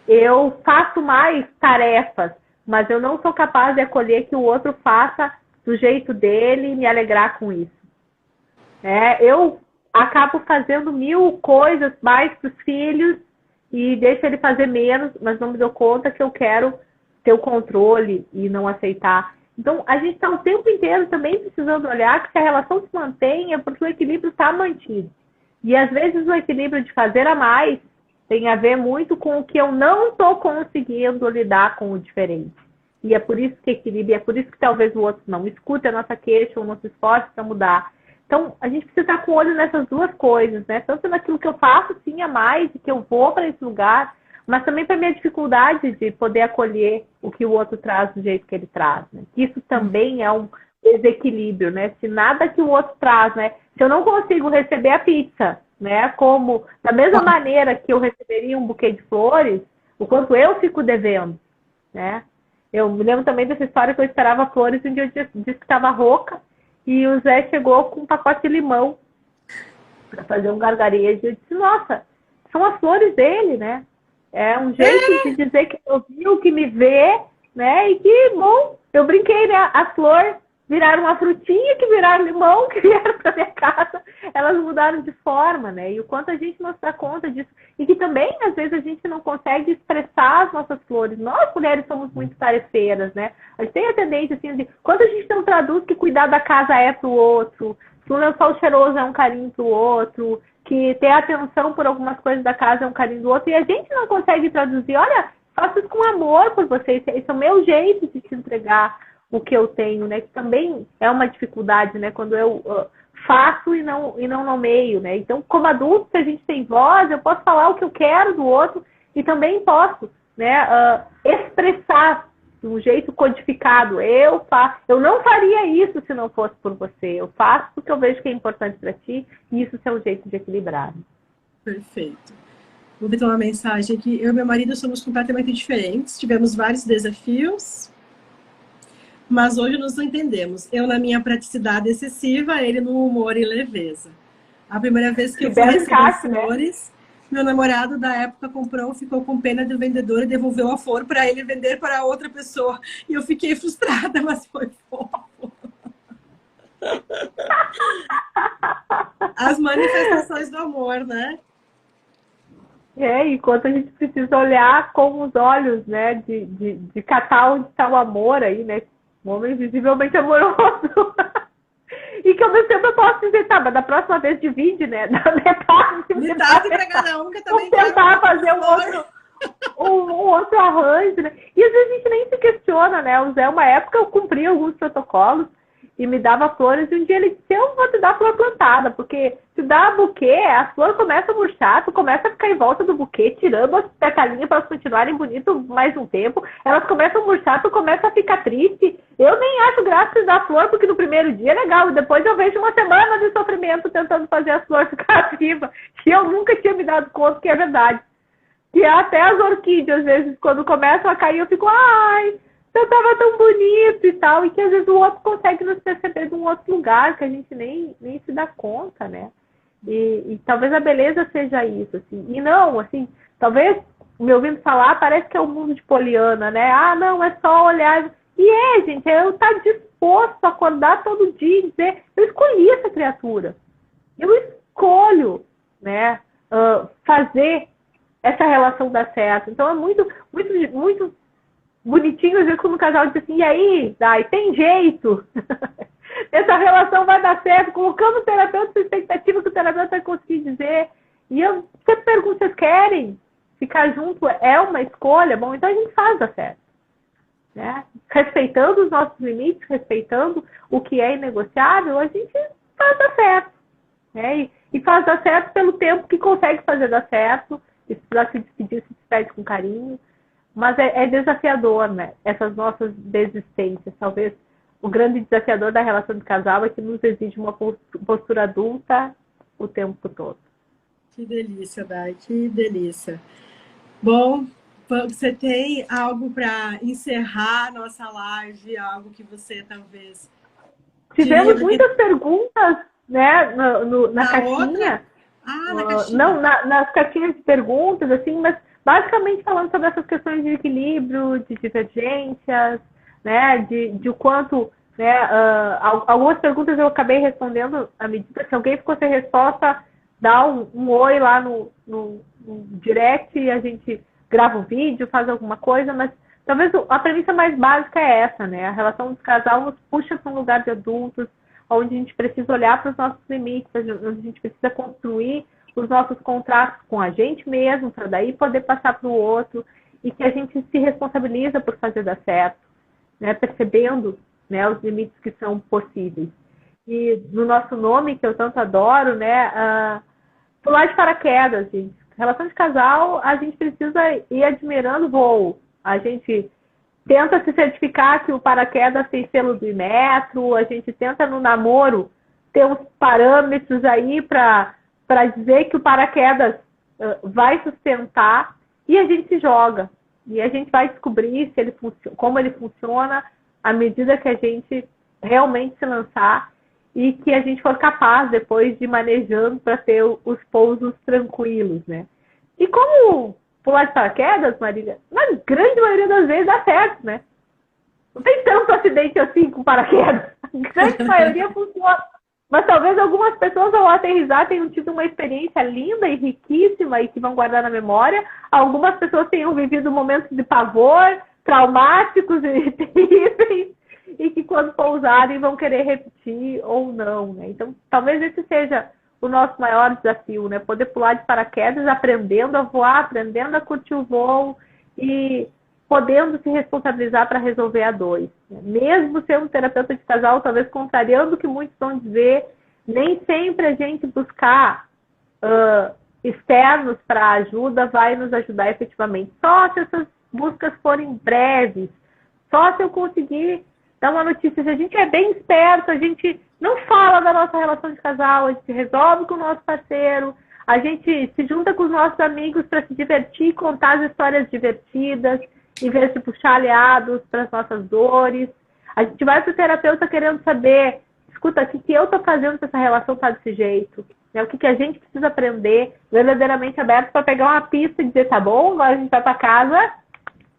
Eu faço mais tarefas, mas eu não sou capaz de acolher que o outro faça do jeito dele e me alegrar com isso. Eu acabo fazendo 1000 coisas mais para os filhos e deixo ele fazer menos, mas não me dou conta que eu quero ter o controle e não aceitar. Então, a gente está o tempo inteiro também precisando olhar que se a relação se mantém é porque o equilíbrio está mantido. E, às vezes, o equilíbrio de fazer a mais tem a ver muito com o que eu não estou conseguindo lidar com o diferente. E é por isso que equilíbrio, é por isso que talvez o outro não escute a nossa queixa ou não se esforce para mudar. Então, a gente precisa estar com o olho nessas duas coisas, né? Tanto naquilo que eu faço, sim, a mais, e que eu vou para esse lugar, mas também para a minha dificuldade de poder acolher o que o outro traz do jeito que ele traz. Né? Isso também é um desequilíbrio, né? Se nada que o outro traz, né? Se eu não consigo receber a pizza, né? Como, da mesma maneira que eu receberia um buquê de flores, o quanto eu fico devendo, né? Eu me lembro também dessa história que eu esperava flores e um dia eu disse que estava rouca e o Zé chegou com um pacote de limão para fazer um gargarejo. Eu disse, nossa, são as flores dele, né? É um jeito de dizer que eu viu, que me vê, né? E que, bom, eu brinquei, né? A flor viraram uma frutinha, que viraram limão, que vieram para minha casa. Elas mudaram de forma, né? E o quanto a gente não se dá conta disso. E que também, às vezes, a gente não consegue expressar as nossas flores. Nós, mulheres, somos muito tarefeiras, né? A gente tem a tendência, assim, de... Quando a gente não traduz que cuidar da casa é pro outro, que um lençol cheiroso é um carinho pro outro, que ter atenção por algumas coisas da casa é um carinho do outro, e a gente não consegue traduzir, olha, faço isso com amor por você, esse é o meu jeito de te entregar o que eu tenho, né? Que também é uma dificuldade, né? Quando eu faço e não nomeio, né? Então, como adulto, se a gente tem voz, eu posso falar o que eu quero do outro e também posso, né? Expressar de um jeito codificado. Eu não faria isso se não fosse por você. Eu faço porque eu vejo que é importante para ti e isso é um jeito de equilibrar. Perfeito. Vou botar uma mensagem aqui. Eu e meu marido somos completamente diferentes. Tivemos vários desafios, mas hoje nos entendemos. Eu na minha praticidade excessiva, ele no humor e leveza. A primeira vez que eu fui receber flores, meu namorado da época ficou com pena do vendedor e devolveu a flor para ele vender para outra pessoa. E eu fiquei frustrada, mas foi fofo. As manifestações do amor, né? Enquanto a gente precisa olhar com os olhos, né? De catar onde está o amor aí, né? Um homem visivelmente amoroso. E que ao mesmo tempo eu posso dizer, tá, mas da próxima vez divide, né? Da metade para cada um, que também tentar fazer um outro arranjo, né? E às vezes a gente nem se questiona, né? O Zé, uma época eu cumpria alguns protocolos e me dava flores, e um dia ele disse, eu vou te dar flor plantada, porque se dá buquê, a flor começa a murchar, tu começa a ficar em volta do buquê, tirando as petalinhas para elas continuarem bonitas mais um tempo, elas começam a murchar, tu começa a ficar triste. Eu nem acho graça dar flor, porque no primeiro dia é legal, e depois eu vejo uma semana de sofrimento tentando fazer as flores ficar vivas, que eu nunca tinha me dado conta que é verdade. Que até as orquídeas, às vezes, quando começam a cair, eu fico, ai, eu tava tão bonito e tal, e que às vezes o outro consegue nos perceber de um outro lugar, que a gente nem se dá conta, né? E talvez a beleza seja isso, assim. E não, assim, talvez, me ouvindo falar, parece que é o mundo de Poliana, né? Ah, não, é só olhar. E gente, eu estar disposto a acordar todo dia e dizer, eu escolhi essa criatura. Eu escolho, né, fazer essa relação dar certo. Então é muito, muito, muito bonitinho, às vezes, quando o casal diz assim, e aí, Dai, tem jeito? Essa relação vai dar certo, colocando o terapeuta na expectativa que o terapeuta vai conseguir dizer. E eu sempre pergunto, vocês querem ficar junto? É uma escolha? Bom, então a gente faz dar certo. Né? Respeitando os nossos limites, respeitando o que é inegociável, a gente faz dar certo. Né? e faz dar certo pelo tempo que consegue fazer dar certo. E se precisar se despedir, se despede com carinho. Mas é desafiador, né? Essas nossas desistências. Talvez o grande desafiador da relação de casal é que nos exige uma postura adulta o tempo todo. Que delícia, Dai, que delícia. Bom, você tem algo para encerrar nossa live? Algo que você talvez... Tivemos muitas perguntas, né, na caixinha. Na caixinha. Não, nas caixinhas de perguntas, assim, mas basicamente falando sobre essas questões de equilíbrio, de divergências, né, de o quanto, né, algumas perguntas eu acabei respondendo à medida. Se alguém ficou sem resposta, dá um oi lá no direct e a gente grava um vídeo, faz alguma coisa, mas talvez a premissa mais básica é essa, né? A relação dos casal nos puxa para um lugar de adultos, onde a gente precisa olhar para os nossos limites, onde a gente precisa construir os nossos contratos com a gente mesmo, para daí poder passar para o outro, e que a gente se responsabiliza por fazer dar certo, né? Percebendo, né, os limites que são possíveis. E no nosso nome, que eu tanto adoro, né, pular de paraquedas, gente. Relação de casal, a gente precisa ir admirando o voo. A gente tenta se certificar que o paraquedas tem selo do Inmetro, a gente tenta no namoro ter uns parâmetros aí para dizer que o paraquedas vai sustentar, e a gente se joga. E a gente vai descobrir se ele como ele funciona à medida que a gente realmente se lançar e que a gente for capaz depois de ir manejando para ter os pousos tranquilos, né? E como pular de paraquedas, Marília, na grande maioria das vezes dá certo, né? Não tem tanto acidente assim com paraquedas. A grande maioria funciona. Mas talvez algumas pessoas ao aterrissar tenham tido uma experiência linda e riquíssima e que vão guardar na memória. Algumas pessoas tenham vivido momentos de pavor, traumáticos e terríveis, e que quando pousarem vão querer repetir ou não, né? Então, talvez esse seja o nosso maior desafio, né? Poder pular de paraquedas, aprendendo a voar, aprendendo a curtir o voo e podendo se responsabilizar para resolver a dois, né? Mesmo sendo terapeuta de casal, talvez contrariando o que muitos vão dizer, nem sempre a gente buscar externos para ajuda vai nos ajudar efetivamente. Só se essas buscas forem breves, só se eu conseguir dar uma notícia. Se a gente é bem esperto, a gente não fala da nossa relação de casal, a gente resolve com o nosso parceiro, a gente se junta com os nossos amigos para se divertir, contar as histórias divertidas, em vez de puxar aliados para as nossas dores. A gente vai para o terapeuta querendo saber, escuta, o que eu estou fazendo para essa relação estar desse jeito? Né? O que a gente precisa aprender, verdadeiramente aberto para pegar uma pista e dizer, tá bom, agora a gente vai para casa,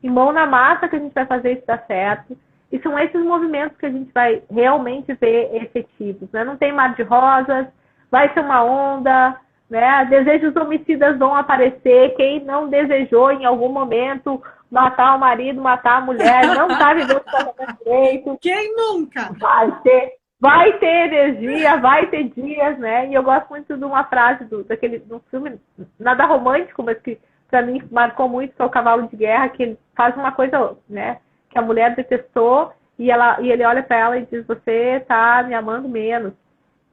e mão na massa que a gente vai fazer isso dar certo. E são esses movimentos que a gente vai realmente ver efetivos, né? Não tem mar de rosas, vai ser uma onda, né? Desejos homicidas vão aparecer. Quem não desejou em algum momento matar o marido, matar a mulher, não está vivendo o casamento direito. Quem nunca? Vai ter energia, vai ter dias, né? E eu gosto muito de uma frase do filme, nada romântico, mas que para mim marcou muito, que é o Cavalo de Guerra, que ele faz uma coisa, né, que a mulher detestou, e ele olha para ela e diz, você está me amando menos.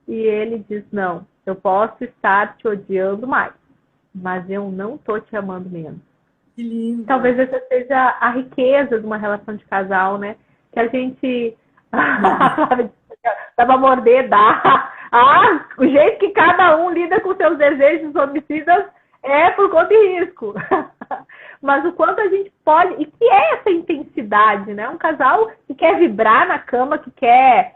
E ele diz, não, eu posso estar te odiando mais, mas eu não estou te amando menos. Que lindo. Talvez essa seja a riqueza de uma relação de casal, né? Que a gente... dá para morder, dá. O jeito que cada um lida com seus desejos homicidas é por conta e risco. Mas o quanto a gente pode... E que é essa intensidade, né? Um casal que quer vibrar na cama, que quer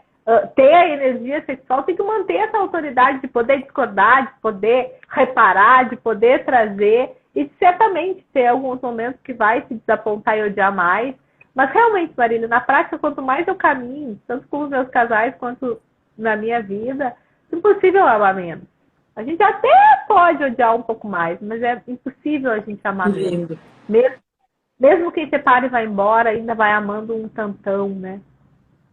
ter a energia sexual, tem que manter essa autoridade de poder discordar, de poder reparar, de poder trazer. E certamente ter alguns momentos que vai se desapontar e odiar mais. Mas realmente, Marília, na prática, quanto mais eu caminho, tanto com os meus casais quanto na minha vida, é impossível amar menos. A gente até pode odiar um pouco mais, mas é impossível a gente amar menos. Mesmo quem separa e vai embora, ainda vai amando um tantão, né?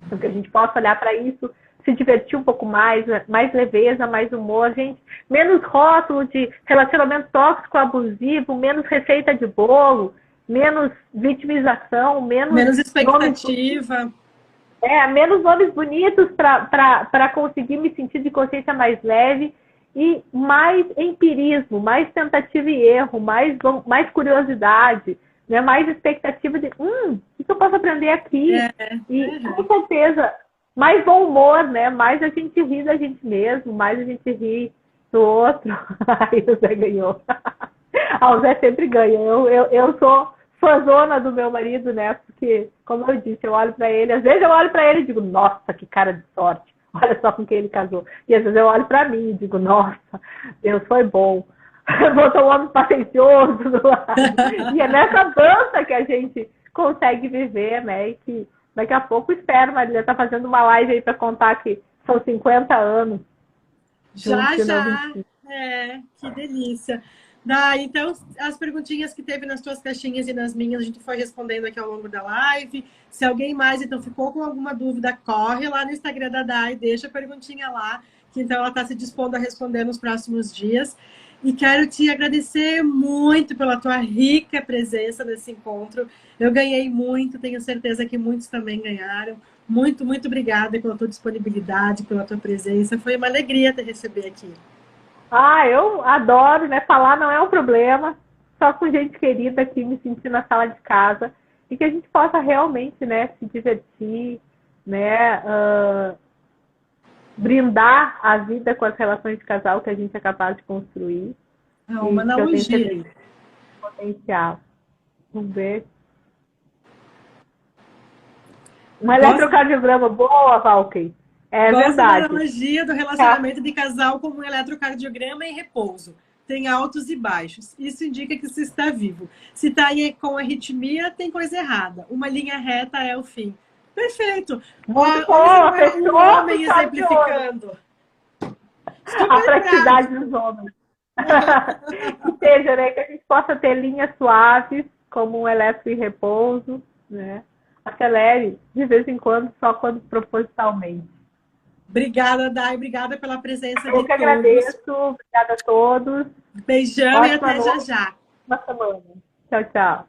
Então que a gente possa olhar para isso, se divertir um pouco mais leveza, mais humor, gente. Menos rótulo de relacionamento tóxico, abusivo, menos receita de bolo, menos vitimização, menos expectativa. Menos nomes bonitos para conseguir me sentir de consciência mais leve. e mais empirismo, mais tentativa e erro, mais curiosidade, né? Mais expectativa de o que eu posso aprender aqui? E com certeza, mais bom humor, né? Mais a gente ri da gente mesmo, mais a gente ri do outro. Aí o Zé ganhou. O Zé sempre ganha. Eu sou fãzona do meu marido, né? Porque, como eu disse, eu olho pra ele, às vezes eu olho pra ele e digo, nossa, que cara de sorte. Olha só com quem ele casou. E às vezes eu olho pra mim e digo, nossa, Deus foi bom. Botou um homem paciencioso do lado. E é nessa dança que a gente consegue viver, né? E que daqui a pouco, espero, Marília, tá fazendo uma live aí pra contar que são 50 anos. Já. Que delícia. Então, as perguntinhas que teve nas tuas caixinhas e nas minhas, a gente foi respondendo aqui ao longo da live. Se alguém mais, então, ficou com alguma dúvida, corre lá no Instagram da Dai, deixa a perguntinha lá, que então ela está se dispondo a responder nos próximos dias. E quero te agradecer muito pela tua rica presença nesse encontro. Eu ganhei muito, tenho certeza que muitos também ganharam. Muito, muito obrigada pela tua disponibilidade, pela tua presença. Foi uma alegria te receber aqui. Eu adoro, né? Falar não é um problema. Só com gente querida aqui, me sentir na sala de casa. E que a gente possa realmente, né, se divertir, né? Brindar a vida com as relações de casal que a gente é capaz de construir. É uma analogia. Potencial. Vamos ver. Um eletrocardiograma boa, Valky. É Gosto verdade. Da analogia do relacionamento de casal como um eletrocardiograma em repouso. Tem altos e baixos. Isso indica que você está vivo. Se está com arritmia, tem coisa errada. Uma linha reta é o fim. Perfeito. Muito boa, um homem exemplificando. A praticidade dos homens. Que seja, né? Que a gente possa ter linhas suaves, como um eletro em repouso, né? Acelere de vez em quando, só quando propositalmente. Obrigada, Dai. Obrigada pela presença de todos. Eu que agradeço. Obrigada a todos. Beijão e até já. Uma semana. Tchau, tchau.